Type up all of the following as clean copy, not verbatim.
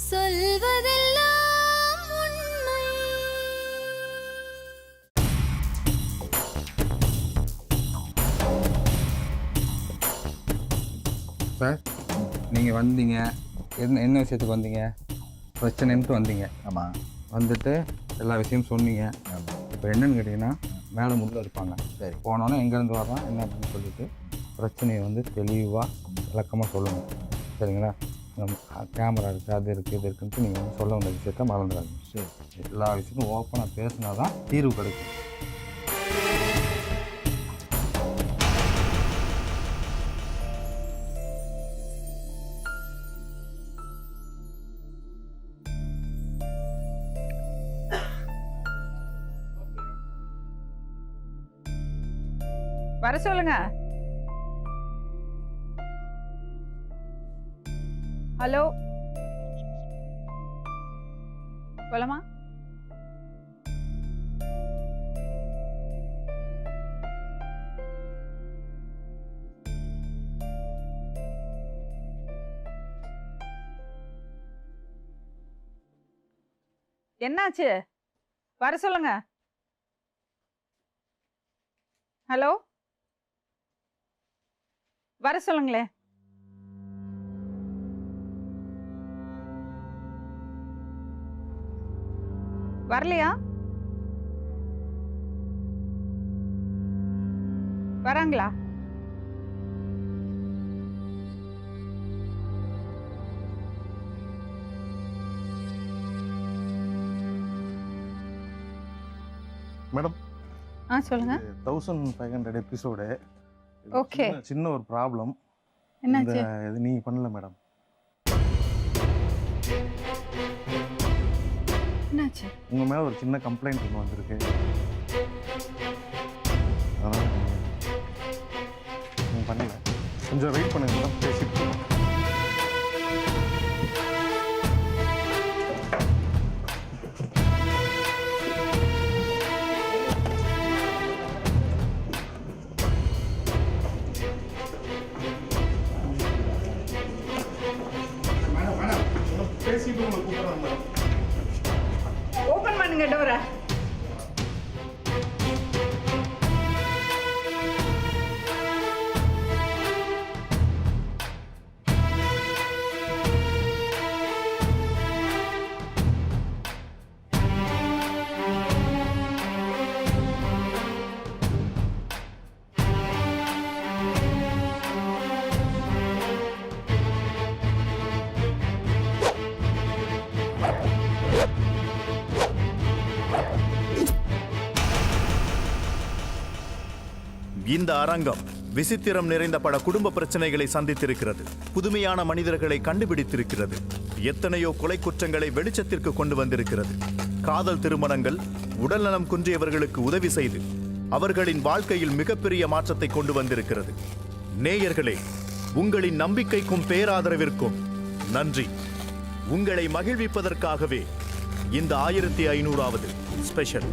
சொல்வதெல்லாம் உண்மை. சார் நீங்கள் வந்தீங்க, என்ன விஷயத்துக்கு வந்தீங்க? பிரச்சனைன்ட்டு வந்தீங்க. ஆமாம். வந்துட்டு எல்லா விஷயமும் சொன்னீங்க. இப்போ என்னென்னு கேட்டிங்கன்னா, மேடம் உள்ளே இருப்பாங்க. சரி. போனோன்னே எங்கேருந்து வரோம் என்ன அப்படின்னு சொல்லிட்டு பிரச்சனையை வந்து தெளிவாக விளக்கமாக சொல்லணும். சரிங்களா? கேமரா இருக்குது, அது இருக்குது, இது இருக்குன்ட்டு நீங்கள் வந்து சொல்ல வந்த விஷயத்த மறந்துடாதீங்க. சரி. எல்லா விஷயமும் ஓப்பனாக பேசினா தான் தீர்வு கிடைக்கும். வர சொல்லுங்க. ஹலோ, போலாமா? என்னாச்சு? வர சொல்லுங்க. ஹலோ, வர சொல்லுங்களே. வரலையா? வராங்களா? மேடம், சொல்லுங்க. 1500 எபிசோடு. ஓகே. சின்ன ஒரு ப்ராப்ளம். என்னாச்சு? இது நீங்க பண்ணல மேடம். என்னாச்சு? உங்க மேல ஒரு சின்ன கம்ப்ளைண்ட் ஒன்று வந்திருக்கு. அதனால நீங்க பண்ணல. கொஞ்சம் வெயிட் பண்ணுங்க மேடம், பேசிட்டு இருக்கோம். பேசிட்டு உங்களை கூப்பிடுறேன் மேடம். ஓபன் பண்ணுங்க டோரை. இந்த அரங்கம் விசித்திரம் நிறைந்த பல குடும்ப பிரச்சனைகளை சந்தித்திருக்கிறது. புதுமையான மனிதர்களை கண்டுபிடித்திருக்கிறது. எத்தனையோ கொலை குற்றங்களை வெளிச்சத்திற்கு கொண்டு வந்திருக்கிறது. காதல் திருமணங்கள், உடல்நலம் குன்றியவர்களுக்கு உதவி செய்து அவர்களின் வாழ்க்கையில் மிகப்பெரிய மாற்றத்தை கொண்டு வந்திருக்கிறது. நேயர்களே, உங்களின் நம்பிக்கைக்கும் பேராதரவிற்கும் நன்றி. உங்களை மகிழ்விப்பதற்காகவே இந்த 1500வது ஸ்பெஷல்.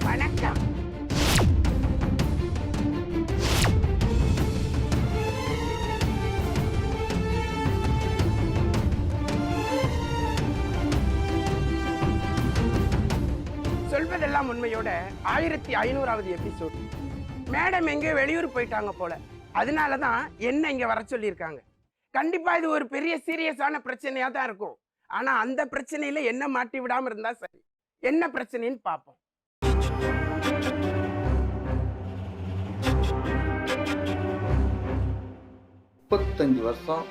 வணக்கம். சொல்வதெல்லாம் உண்மையோட 1500வது எபிசோட். மேடம் எங்க வெளியூர் போயிட்டாங்க போல, அதனாலதான் என்ன இங்க வர சொல்லியிருக்காங்க. கண்டிப்பா இது ஒரு பெரிய சீரியஸான பிரச்சனையா தான் இருக்கும். ஆனா அந்த பிரச்சனையில என்ன மாட்டி விடாம இருந்தா சரி. என்ன பிரச்சனைன்னு பார்ப்போம். வருஷம்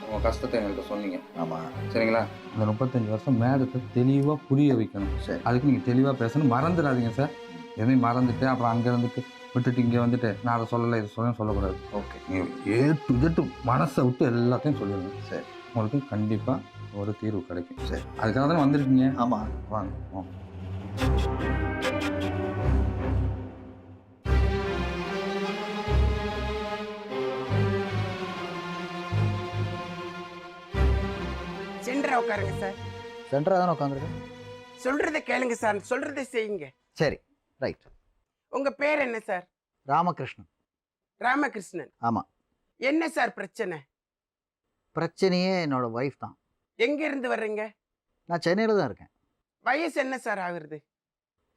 உங்கள் கஷ்டத்தை எங்கள்கிட்ட சொன்னீங்க. ஆமாம். சரிங்களா? அந்த 35 வருஷம் மேடத்தை தெளிவாக புரிய வைக்கணும். சரி. அதுக்கு நீங்கள் தெளிவாக பேசணும். மறந்துடாதீங்க சார். எதையும் மறந்துட்டு அப்புறம் அங்கே இருந்துட்டு விட்டுட்டு இங்கே வந்துட்டு நான் அதை சொல்லலை இது சொல்லக்கூடாது. ஓகே. நீங்கள் ஏட்டு மனசை விட்டு எல்லாத்தையும் சொல்லிடுங்க. சரி. உங்களுக்கு கண்டிப்பாக ஒரு தீர்வு கிடைக்கும். சரி. அதுக்காக தானே வந்திருக்கீங்க. ஆமாம். வாங்க வாங்க. சென்டரா உட்காருங்க சார். சென்டரா தானே உட்காந்துருக்கேன். சொல்றதை கேளுங்க சார், சொல்றதை செய்யுங்க. சரி, ரைட். உங்க பேர் என்ன சார்? ராமகிருஷ்ணன். ராமகிருஷ்ணன். ஆமா. என்ன சார் பிரச்சனை? பிரச்சனையே என்னோட ஒய்ஃப் தான். எங்க இருந்து வர்றீங்க? நான் சென்னையில் தான் இருக்கேன். வயசு என்ன சார் ஆகுறது?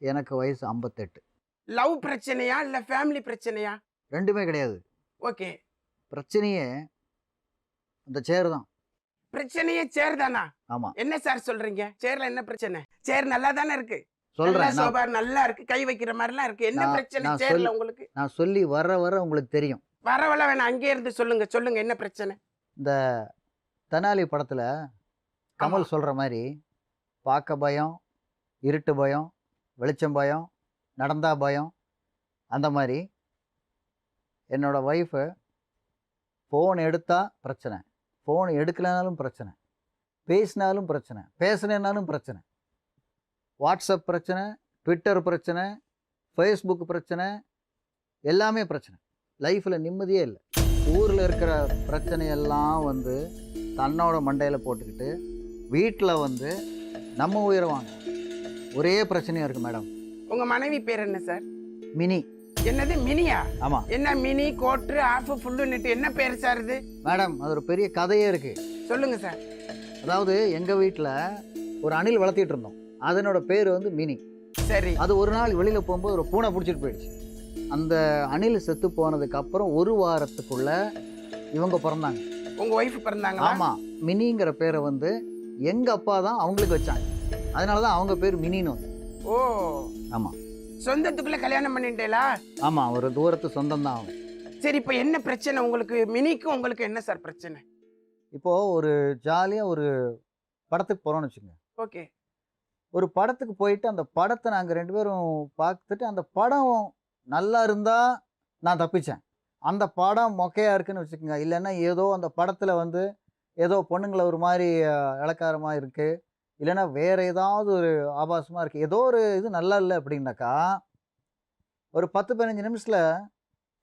எனக்கு வயசு 58. லவ் பிரச்சனையா இல்ல ஃபேமிலி பிரச்சனையா? ரெண்டுமே கிடையாது. ஓகே. பிரச்சனையே அந்த சேர் தான். பிரச்சனையே சேர் தானா? ஆமாம். என்ன சார் சொல்றீங்க? சேர்ல என்ன பிரச்சனை? சேர் நல்லா தானே இருக்கு. சொல்கிறேன். சோபா நல்லா இருக்கு, கை வைக்கிற மாதிரிலாம் இருக்கு. என்ன பிரச்சனை சேர்ல உங்களுக்கு? நான் சொல்லி வர உங்களுக்கு தெரியும். வரவள வேணாம், அங்கே இருந்து சொல்லுங்க. சொல்லுங்க என்ன பிரச்சனை? இந்த தெனாலி படத்தில் கமல் சொல்கிற மாதிரி பார்க்க பயம், இருட்டு பயம், வெளிச்சம் பயம், நடந்தா பயம், அந்த மாதிரி என்னோடய ஒய்ஃபு ஃபோன் எடுத்தால் பிரச்சனை, ஃபோன் எடுக்கலைனாலும் பிரச்சனை, பேசினாலும் பிரச்சனை, பேசினாலும் பிரச்சனை, வாட்ஸ்அப் பிரச்சனை, ட்விட்டர் பிரச்சனை, ஃபேஸ்புக் பிரச்சனை, எல்லாமே பிரச்சனை. லைஃப்பில் நிம்மதியே இல்லை. ஊரில் இருக்கிற பிரச்சனையெல்லாம் வந்து தன்னோட மண்டையில் போட்டுக்கிட்டு வீட்டில் வந்து நம்ம உயர்வாங்க. ஒரே பிரச்சனையாக இருக்குது மேடம். உங்கள் மனைவி பேர் என்ன சார்? மினி. என்னது மினியா? ஆமாம். என்ன மினி, கோட்ரு, ஆஃப், ஃபுல்லுன்னுட்டு என்ன பேர் சார் இது? மேடம் அது ஒரு பெரிய கதையே இருக்குது. சொல்லுங்க சார். அதாவது எங்கள் வீட்டில் ஒரு அணில் வளர்த்திட்டு இருந்தோம். அதனோட பேர் வந்து மினி. சரி. அது ஒரு நாள் வெளியில் போகும்போது ஒரு பூனை பிடிச்சிட்டு போயிடுச்சு. அந்த அணில் செத்து போனதுக்கு அப்புறம் ஒரு வாரத்துக்குள்ள இவங்க பிறந்தாங்க. உங்க ஒய்ஃப் பிறந்தாங்க? ஆமாம். மினிங்கிற பேரை வந்து எங்கள் அப்பா தான் அவங்களுக்கு வச்சாங்க. அதனால தான் அவங்க பேர் மினின்னு. ஓ ஆமாம். சொந்தத்துக்குள்ள கல்யாணம் பண்ணிட்டேலா? ஆமாம், ஒரு தூரத்து சொந்தம் தான் அவங்க. சரி, இப்போ என்ன பிரச்சனை உங்களுக்கு? மினிக்கும் உங்களுக்கு என்ன சார் பிரச்சனை? இப்போது ஒரு ஜாலியாக ஒரு படத்துக்கு போகிறோன்னு வச்சுக்கோங்க. ஓகே. ஒரு படத்துக்கு போயிட்டு அந்த படத்தை நாங்கள் 2 பேரும் பார்த்துட்டு அந்த படம் நல்லா இருந்தால் நான் தப்பிச்சேன். அந்த படம் மொக்கையாக இருக்குன்னு வச்சுக்கோங்க. இல்லைன்னா ஏதோ அந்த படத்தில் வந்து ஏதோ பொண்ணுங்களை ஒரு மாதிரி இளக்காரமாக இருக்குது, இல்லைன்னா வேறு ஏதாவது ஒரு ஆபாசமாக இருக்குது, ஏதோ ஒரு இது நல்லா இல்லை அப்படின்னாக்கா ஒரு 10-15 நிமிஷத்தில்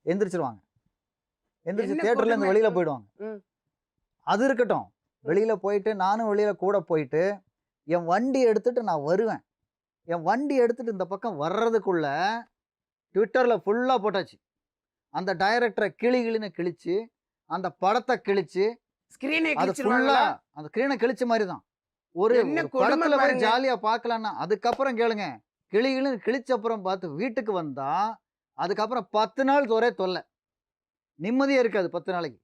எந்திரிச்சிருவாங்க. எந்திரிச்சு தியேட்டர்லேருந்து வெளியில் போயிடுவாங்க. அது இருக்கட்டும், வெளியில் போயிட்டு நானும் வெளியில் கூட போயிட்டு என் வண்டி எடுத்துகிட்டு நான் வருவேன். என் வண்டி எடுத்துகிட்டு இந்த பக்கம் வர்றதுக்குள்ள ட்விட்டரில் ஃபுல்லாக போட்டாச்சு. அந்த டைரக்டரை கிளின்னு கிழிச்சு, அந்த படத்தை கிழிச்சு, ஸ்கிரீனை அது ஃபுல்லாக அந்த ஸ்க்ரீனை கிழிச்ச மாதிரி தான். ஒரு படத்தில் போய் ஜாலியாக பார்க்கலான்னா அதுக்கப்புறம் கேளுங்க, கிளின்னு கிழிச்சப்புறம் பார்த்து வீட்டுக்கு வந்தால் அதுக்கப்புறம் 10 நாள் ஒரே தொல்லை, நிம்மதியாக இருக்காது 10 நாளைக்கு.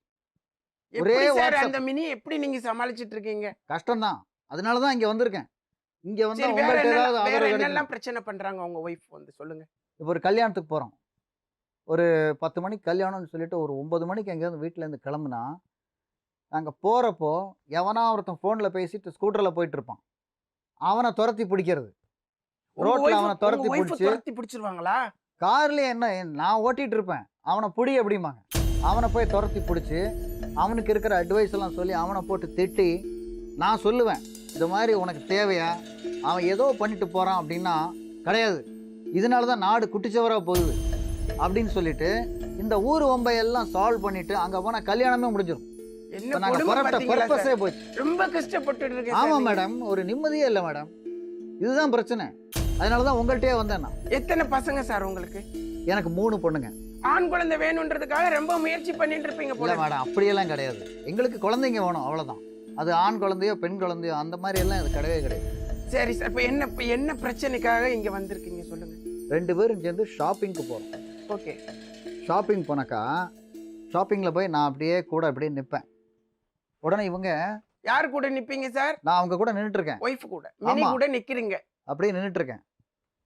ஒரே அந்த மினி எப்படி நீங்க சமாளிச்சிட்டு இருக்கீங்க? கஷ்டம்தான். அதனால தான் இங்கே வந்திருக்கேன். இங்கே வந்து என்னெல்லாம் பிரச்சனை பண்றாங்க உங்க ஒய்ஃப் வந்து சொல்லுங்க. இப்போ ஒரு கல்யாணத்துக்கு போகிறோம். ஒரு 10 மணிக்கு கல்யாணம்னு சொல்லிட்டு ஒரு 9 மணிக்கு எங்கேயாவது வீட்டிலேருந்து கிளம்புனா நாங்கள் போகிறப்போ எவனா ஒருத்தன் ஃபோனில் பேசிட்டு ஸ்கூட்டரில் போயிட்டு இருப்பான். அவனை துரத்தி பிடிக்கிறது, ரோட்டில் அவனை துரத்தி பிடிச்சிருவாங்களா? கார்லேயே என்ன நான் ஓட்டிகிட்டு இருப்பேன், அவனை பிடி அப்படிம்பாங்க. அவனை போய் துரத்தி பிடிச்சி அவனுக்கு இருக்கிற அட்வைஸ் எல்லாம் சொல்லி அவனை போட்டு திட்டி நான் சொல்லுவேன், இது மாதிரி உனக்கு தேவையா, அவன் ஏதோ பண்ணிட்டு போகிறான் அப்படின்னா கிடையாது, இதனால தான் நாடு குட்டிச்சவராக போகுது அப்படின்னு சொல்லிட்டு இந்த ஊர் வம்பையெல்லாம் சால்வ் பண்ணிட்டு அங்கே போனால் கல்யாணமே முடிஞ்சிடும். ரொம்ப கஷ்டப்பட்டு இருக்கேன். ஆமா மேடம், ஒரு நிம்மதியே இல்லை மேடம். இதுதான் பிரச்சனை. அதனாலதான் உங்கள்கிட்டயே வந்தேன் நான். எத்தனை பசங்க சார் உங்களுக்கு? எனக்கு 3 பொண்ணுங்க. ஆண் குழந்தை வேணும்ன்றதுக்காக ரொம்ப முயற்சி பண்ணிட்டு இருப்பீங்க போல. மேடம் அப்படியெல்லாம் கிடையாது. எங்களுக்கு குழந்தைங்க வேணும், அவ்வளவுதான். அது ஆண் குழந்தையோ பெண் குழந்தையோ அந்த மாதிரி எல்லாம் இது கிடையவே கிடையாது. சரி சார், இப்போ என்ன பிரச்சனைக்காக இங்க வந்திருக்கீங்க சொல்லுங்க. 2 பேரும் சேர்ந்து ஷாப்பிங்க்கு போறோம். ஓகே. ஷாப்பிங் போனாக்கா ஷாப்பிங்ல போய் நான் அப்படியே கூட அப்படியே நிற்பேன். உடனே இவங்க யார் கூட நிப்பீங்க சார்? நான் அவங்க கூட நின்றுட்டு இருக்கேன். ஒய்ஃப் கூட, மினி கூட நிக்கிறீங்க. அப்படியே நின்றுட்டு இருக்கேன்.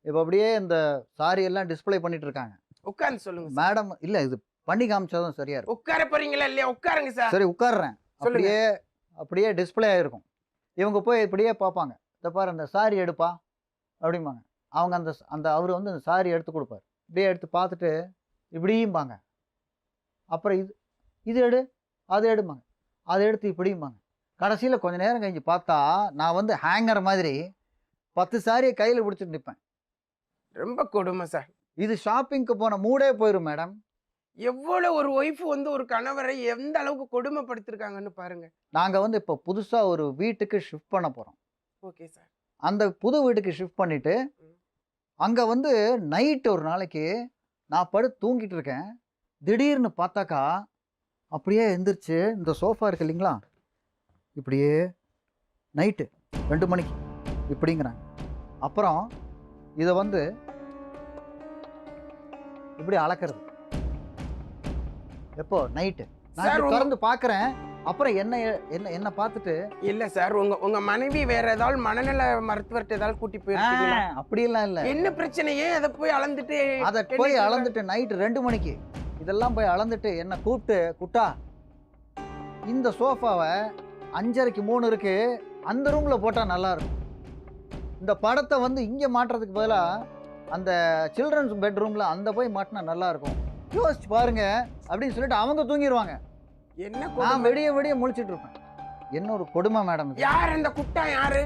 இப்போ அப்படியே இந்த சாரி எல்லாம் டிஸ்ப்ளே பண்ணிட்டு இருக்காங்க. உட்கார்ந்து சொல்லுங்க மேடம். இல்ல இது பண்ணி காமிச்சாதான் சரியா இருக்கும். உட்கார போறீங்களா இல்லையா? உட்காருங்க சார். சரி உட்கார்றேன். அப்படியே டிஸ்ப்ளே ஆயிருக்கும். இவங்க போய் இப்படியே பார்ப்பாங்க. இதை பாரு அந்த சாரி எடுப்பா அப்படிம்பாங்க. அவங்க அந்த அவர் வந்து அந்த சாரி எடுத்து கொடுப்பாரு. இப்படியே எடுத்து பார்த்துட்டு இப்படியும்பாங்க. அப்புறம் இது எடு, அது எடுப்பாங்க, அதை எடுத்து இப்படிம்பாங்க. கடைசியில் கொஞ்ச நேரம் கழிஞ்சு பார்த்தா நான் வந்து ஹேங்கர் மாதிரி 10 சாரியை கையில் பிடிச்சிட்டு நிற்பேன். ரொம்ப கொடுமை சார். இது ஷாப்பிங்க்கு போன மூடே போயிடும் மேடம். எவ்வளவு ஒரு ஒய்ஃப் வந்து ஒரு கணவரை எந்த அளவுக்கு கொடுமைப்படுத்திருக்காங்கன்னு பாருங்க. நாங்கள் வந்து இப்போ புதுசாக ஒரு வீட்டுக்கு ஷிஃப்ட் பண்ண போகிறோம். Okay sir. அந்த புது வீட்டுக்கு ஷிஃப்ட் பண்ணிவிட்டு அங்கே வந்து நைட்டு ஒரு நாளைக்கு நான் படுத்து தூங்கிட்டு இருக்கேன். திடீர்னு பார்த்தாக்கா அப்படியே எந்திரிச்சு இந்த சோஃபா இருக்கு இல்லைங்களா, இப்படியே நைட்டு 2 மணிக்கு இப்படிங்கிறாங்க. அப்புறம் இதை வந்து இப்படி அளக்கிறது. எப்போ நைட்டு நான் சார், இப்படி திறந்து பார்க்குறேன். அப்புறம் என்ன என்ன என்ன பார்த்துட்டு இல்ல சார், உங்க மனைவி வேற ஏதாவது மனநல மருத்துவர்கிட்ட ஏதாவது கூட்டி போயிருக்கீங்களா? அப்படியெல்லாம் இல்லை. என்ன பிரச்சனையே அதை போய் அளந்துட்டு அதை போய் அளந்துட்டு நைட்டு 2 மணிக்கு இதெல்லாம் போய் அளந்துட்டு என்னை கூப்பிட்டு, குட்டா இந்த சோஃபாவை 5:30க்கு 3 இருக்கு, அந்த ரூமில் போட்டால் நல்லா இருக்கும். இந்த படத்தை வந்து இங்கே மாட்டுறதுக்கு பதிலாக அந்த சில்ட்ரன்ஸ் பெட்ரூமில் அந்த போய் மாட்டினா நல்லா இருக்கும், யோசிச்சு பாருங்க அப்படின்னு சொல்லிட்டு அவங்க தூங்கிடுவாங்க. என்ன நான் கொடுமை? விடிய முழிச்சிட்டு இருப்பேன். என்ன ஒரு கொடுமை மேடம் இது. யார் அந்த குட்டா? யாரு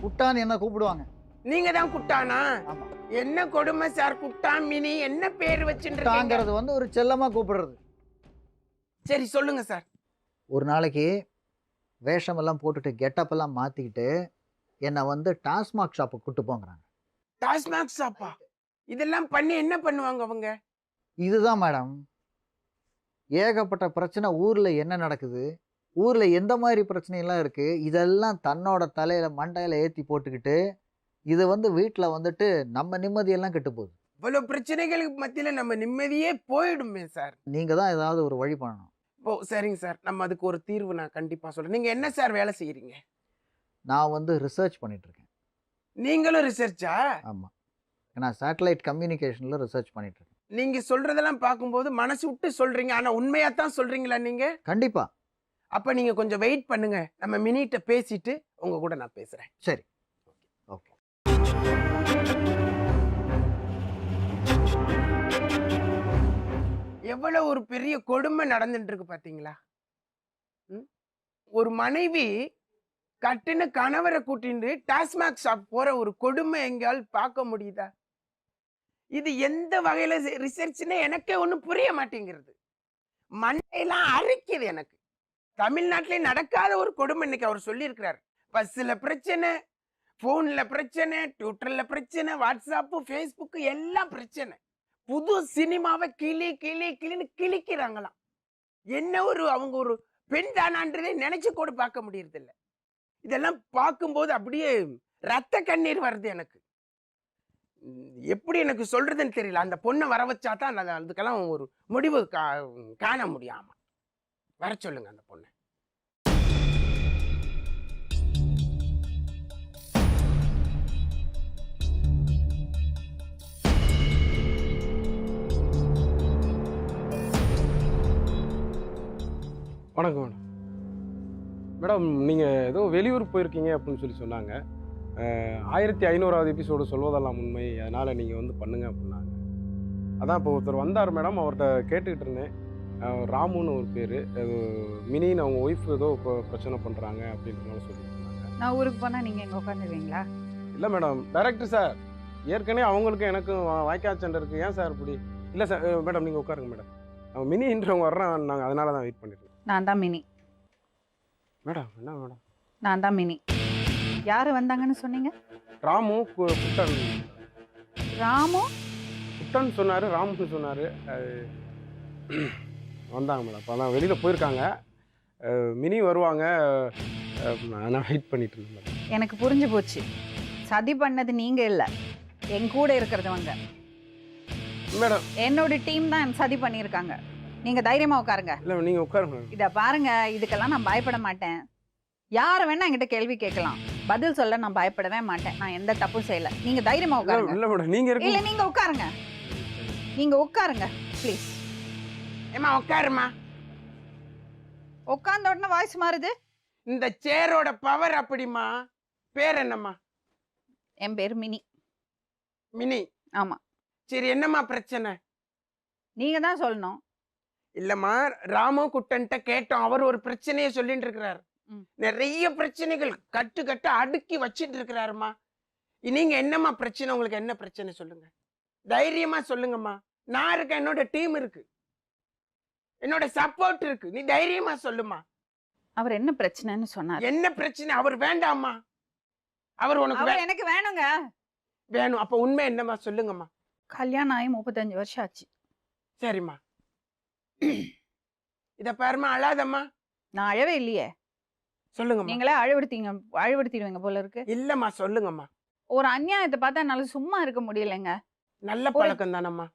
குட்டான்னு என்ன கூப்பிடுவாங்க. நீங்க தான் குட்டானா? ஆமா. என்ன கொடுமை சார், குட்டா மினி என்ன பேர் வச்சுட்டு குட்டாங்கிறது வந்து ஒரு செல்லமாக கூப்பிடுறது. சரி சொல்லுங்க சார். ஒரு நாளைக்கு வேஷமெல்லாம் போட்டுட்டு கெட்டப் எல்லாம் மாற்றிக்கிட்டு என்னை வந்து டாஸ்மாக் ஷாப்புக்கு கூட்டு போங்கிறாங்க. டாஸ்மாக் ஷாப்பா? இதெல்லாம் பண்ணி என்ன பண்ணுவாங்க அவங்க? இதுதான் மேடம், ஏகப்பட்ட பிரச்சனை ஊரில் என்ன நடக்குது, ஊரில் எந்த மாதிரி பிரச்சனையெல்லாம் இருக்குது, இதெல்லாம் தன்னோட தலையில் மண்டையில் ஏற்றி போட்டுக்கிட்டு இது வந்து வீட்டில் வந்துட்டு நம்ம நிம்மதியெல்லாம் கெட்டு போகுது. இவ்வளவு பிரச்சனைகளுக்கு மத்தியில நம்ம நிம்மதியே போயிடுமே சார். நீங்கள் தான் ஏதாவது ஒரு வழி பண்ணணும். ஓ சரிங்க சார், நம்ம அதுக்கு ஒரு தீர்வு நான் கண்டிப்பா சொல்றேன். நீங்க என்ன சார் வேலை செய்யறீங்க? நான் வந்து ரிசர்ச் பண்ணிகிட்ருக்கேன். நீங்களும் ரிசர்ச்சா? ஆமாம், நான் சேட்டலைட் கம்யூனிகேஷனில் ரிசர்ச் பண்ணிகிட்ருக்கேன். நீங்க சொல்றதெல்லாம் பார்க்கும்போது மனசு விட்டு சொல்றீங்க, ஆனா உண்மையா தான் சொல்றீங்களா நீங்க? கண்டிப்பாக. அப்ப நீங்க கொஞ்சம் வெயிட் பண்ணுங்க, நம்ம மினிட்ட பேசிட்டு உங்க கூட நான் பேசுறேன். சரி, ஓகே. எவ்வளவு ஒரு பெரிய கொடுமை நடந்துட்டு இருக்கு பாத்தீங்களா? ஒரு மனைவி கட்டின கணவரை கூட்டிட்டு டாஸ்மாக் ஷாப் போற ஒரு கொடுமை எங்கால் பார்க்க முடியுதா? இது எந்த வகையில ரிசர்ச்னே எனக்கே ஒன்றும் புரிய மாட்டேங்கிறது. மண்டையெல்லாம் அரிக்குது எனக்கு. தமிழ்நாட்டிலே நடக்காத ஒரு கொடுமை இன்னைக்கு அவர் சொல்லியிருக்கிறார். பஸ்ல பிரச்சனை, போன்ல பிரச்சனை, ட்விட்டர்ல பிரச்சனை, வாட்ஸ்அப்பு, ஃபேஸ்புக்கு எல்லாம் பிரச்சனை. புது சினிமாவை கிளின்னு கிழிக்கிறாங்களாம். என்ன ஒரு அவங்க ஒரு பெண் தானான்றதே நினைச்சு கூட பார்க்க முடியறதில்ல. இதெல்லாம் பார்க்கும்போது அப்படியே ரத்த கண்ணீர் வருது எனக்கு. எப்படி எனக்கு சொல்றதுன்னு தெரியல. அந்த பொண்ணை வர வச்சா தான் அதுக்கெல்லாம் ஒரு முடிவு காண முடியாம. வர சொல்லுங்க அந்த பொண்ணை. வணக்கம் மேடம். மேடம் நீங்கள் ஏதோ வெளியூர் போயிருக்கீங்க அப்படின்னு சொல்லி சொன்னாங்க. 1500வது எபிசோடு சொல்வதெல்லாம் உண்மை, அதனால் நீங்கள் வந்து பண்ணுங்க அப்படின்னாங்க. அதான் இப்போ ஒருத்தர் வந்தார் மேடம், அவர்கிட்ட கேட்டுக்கிட்டு இருந்தேன். ராமுன்னு ஒரு பேர், மினின்னு அவங்க ஒய்ஃப் ஏதோ பிரச்சனை பண்ணுறாங்க அப்படின்றனால சொல்லியிருந்தாங்க. நான் ஊருக்கு போனால் நீங்கள் எங்கே உட்காந்துருவீங்களா? இல்லை மேடம், டைரக்டர் சார், ஏற்கனவே அவங்களுக்கும் எனக்கும் வாய்க்கால் சண்டை இருக்குது. ஏன் சார் இப்படி? இல்லை சார் மேடம், நீங்கள் உட்காருங்க மேடம். அவன் மினின்றவங்க வர்றான், நாங்கள் அதனால தான் வெயிட் பண்ணிருக்கோம். நான் தான் மினி. மேடம் என்ன மேடம்? நான் தான் மினி. யார் வந்தாங்கன்னு சொன்னீங்க? ராமு குட்டன். ராமு குட்டன் சொன்னார், ராமுன்னு சொன்னார். வந்தாங்க மேடம். இப்போ தான் வெளியில் போயிருக்காங்க. மினி வருவாங்க, நான் வெயிட் பண்ணிட்டு இருந்தேன் மேடம். எனக்கு புரிஞ்சு போச்சு. சதி பண்ணது நீங்கள் இல்லை, என் கூட இருக்கிறதவங்க. மேடம் என்னோட டீம் தான் சதி பண்ணியிருக்காங்க. நீங்கள் தைரியமாக உட்காருங்க. இல்லை நீங்கள் உட்காருங்க. இதை பாருங்க, இதுக்கெல்லாம் நான் பயப்பட மாட்டேன். யாரை வேணா என்கிட்ட கேள்வி கேட்கலாம், பதில் சொல்ல நான் பயப்படவே மாட்டேன். நான் எந்த தப்பும் செய்யல. நீங்க தைரியமா உட்காருங்க. இல்லை மேடம், நீங்கள் இருக்கு. இல்ல நீங்க உட்காருங்க, நீங்க உட்காருங்க ப்ளீஸ். ஏமா உட்காருமா. உட்கார்ந்த உடனே வாய்ஸ் மாறுது. இந்த சேரோட பவர் அப்படிமா. பேர் என்னம்மா? என் பேர் மினி. மினி? ஆமா. சரி, என்னம்மா பிரச்சனை? நீங்க தான் சொல்லணும். இல்லம்மா, ராமு குட்டன்ட்ட கேட்டோம், அவர் ஒரு பிரச்சனையை சொல்லிட்டு இருக்கிறார். நிறைய பிரச்சனைகள் கட்டு அடுக்கி வச்சிட்டு இருக்கிறாருமா. நீங்க என்னம்மா பிரச்சனை? உங்களுக்கு என்ன பிரச்சனை சொல்லுங்க, தைரியமா சொல்லுங்கம்மா. நான் இருக்கேன், என்னோட டீம் இருக்கு, என்னோட சப்போர்ட் இருக்கு. நீ தைரியமா சொல்லுமா. அவர் என்ன பிரச்சனைன்னு சொன்னார். என்ன பிரச்சனை? அவர் வேண்டாமா? அவர் உனக்கு எனக்கு வேணுங்க. வேணும். அப்ப உண்மை என்னம்மா சொல்லுங்கம்மா. கல்யாணம் ஆகி 35 வருஷம் ஆச்சு. சரிம்மா. இத பாருமா, அழாதம்மா. நான் அழவே இல்லையே. சொல்லுங்கம்மா. நீங்களே அழுவடுத்திடுவீங்க போல இருக்கு. இல்லம்மா, சொல்லுங்கம்மா. ஒரு அநியாயத்தை பார்த்தா என்னால சும்மா இருக்க முடியலைங்க. நல்ல பழக்கம் தானம்மா.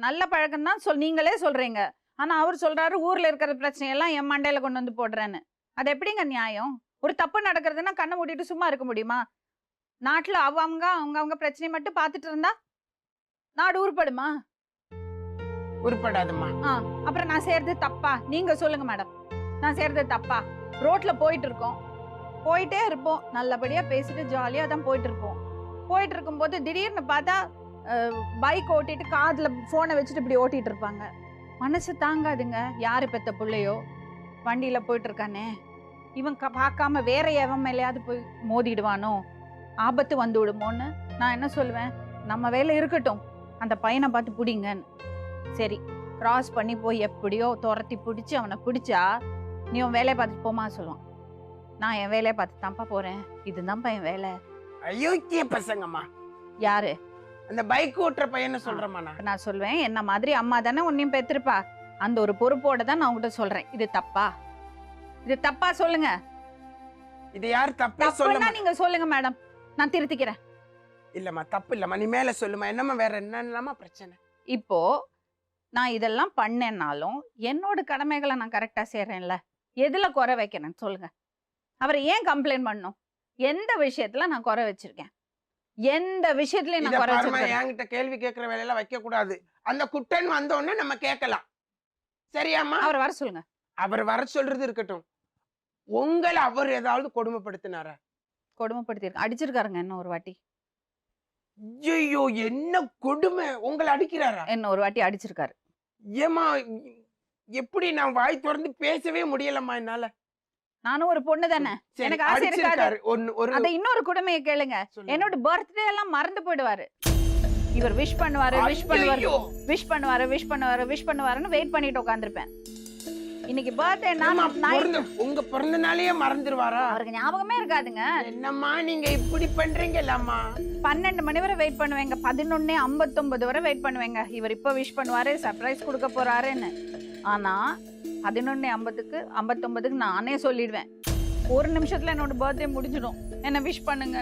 நல்ல பழக்கம் தான் நீங்களே சொல்றீங்க. ஆனா அவர் சொல்றாரு ஊர்ல இருக்கிற பிரச்சனையெல்லாம் என் மண்டையில கொண்டு வந்து போடுறேன்னு. அது எப்படிங்க நியாயம்? ஒரு தப்பு நடக்கிறதுன்னா கண்ணை மூடிட்டு சும்மா இருக்க முடியுமா? நாட்டுல அவங்க பிரச்சனையை மட்டும் பார்த்துட்டு இருந்தா நாடு உருப்படுமா? உருப்படாதும்மா. அப்புறம் நான் செய்யறது தப்பா? நீங்க சொல்லுங்க மேடம், நான் செய்யறது தப்பா? ரோட்ல போயிட்டு இருக்கோம், போயிட்டே இருப்போம், நல்லபடியா பேசிட்டு ஜாலியா தான் போயிட்டு இருப்போம். போயிட்டு இருக்கும்போது திடீர்னு பார்த்தா பைக் ஓட்டிட்டு காதுல போனை வச்சுட்டு இப்படி ஓட்டிட்டு இருப்பாங்க. மனசு தாங்காதுங்க. யாரு பெத்த பிள்ளையோ வண்டியில போயிட்டு இருக்கானே, இவன் பார்க்காம வேற எவன் மேலேயாவது போய் மோதிடுவானோ, ஆபத்து வந்து விடுமோன்னு நான் என்ன சொல்லுவேன், நம்ம வேலை இருக்கட்டும், அந்த பையனை பார்த்து பிடிங்கன்னு. சரி, கிராஸ் பண்ணி போய் எப்படியோ துரத்தி பிடிச்சி அவனை பிடிச்சா நீ உன் வேலையை பார்த்துட்டு போமா சொல்லுவான். நான் என் வேலையை பார்த்து தான்ப்பா போறேன், இதுதான்ப்பா என் வேலை. அயோக்கிய பசங்கம்மா. யாரு? அந்த பைக் ஓட்டுற பையனை சொல்றேம்மா. நான் சொல்வேன், என்ன மாதிரி அம்மா தானே உன்னையும் பெற்றிருப்பா, அந்த ஒரு பொறுப்போட தான் நான் உங்ககிட்ட சொல்றேன். இது தப்பா? இது தப்பா சொல்லுங்க. இது யார் தப்பா சொல்லுங்க. நீங்க சொல்லுங்க மேடம், நான் திருத்திக்கிறேன். இல்லம்மா, தப்பு இல்லம்மா, நீ மேல சொல்லுமா. என்னம்மா வேற என்னமா பிரச்சனை? இப்போ நான் இதெல்லாம் பண்ணேன்னாலும் என்னோட கடமைகளை நான் கரெக்டா செய்யறேன்ல, எதுல குறை வைக்கிறேன்னு சொல்லுங்க. அவரை ஏன் கம்ப்ளைண்ட் பண்ணும்? எந்த விஷயத்துல நான் குறை வச்சிருக்கேன்? எந்த விஷயத்துலயும் நான் குறை வச்சிருக்கேன்? என்கிட்ட கேள்வி கேட்கிற வேலையெல்லாம் வைக்க கூடாது. அந்த குட்டன் வந்த உடனே நம்ம கேட்கலாம், சரியாம்மா? அவர் வர சொல்லுங்க. அவர் வர சொல்றது இருக்கட்டும். உங்களை அவர் ஏதாவது கொடுமைப்படுத்தினாரா? கொடுமைப்படுத்தி அடிச்சிருக்காருங்க என்ன ஒரு வாட்டி. ஐயோ, என்ன கொடுமை! உங்களை அடிக்கிறாரா? என்ன ஒரு வாட்டி அடிச்சிருக்காரு. ஏமா, எப்படி நான் வாய் திறந்து பேசவே முடியலம்மா என்னால. நானும் ஒரு பொண்ணு தானே, எனக்கு ஆசை இருக்காது. அத இன்னொரு கொடுமையை கேளுங்க. என்னோட பர்த்டே எல்லாம் மறந்து போயிடுவாரு. இவர் விஷ் பண்ணுவாருன்னு வெயிட் பண்ணிட்டு உட்கார்ந்திருப்பேன். இன்னைக்கு பர்த்டே, உங்க பிறந்த நாளையே மறந்துடுவாரா? அவருக்கு ஞாபகமே இருக்காதுங்க. என்னம்மா நீங்க இப்படி பண்றீங்கல்லம்மா? 12 மணி வரை வெயிட் பண்ணுவேங்க, 11:59 வரை வெயிட் பண்ணுவேங்க. இவர் இப்ப விஷ் பண்ணுவாரு, சர்ப்ரைஸ் கொடுக்க போறாருன்னு. ஆனா 11:59க்கு நானே சொல்லிடுவேன், ஒரு நிமிஷத்துல என்னோட பர்த்டே முடிஞ்சிடும், என்ன விஷ் பண்ணுங்க.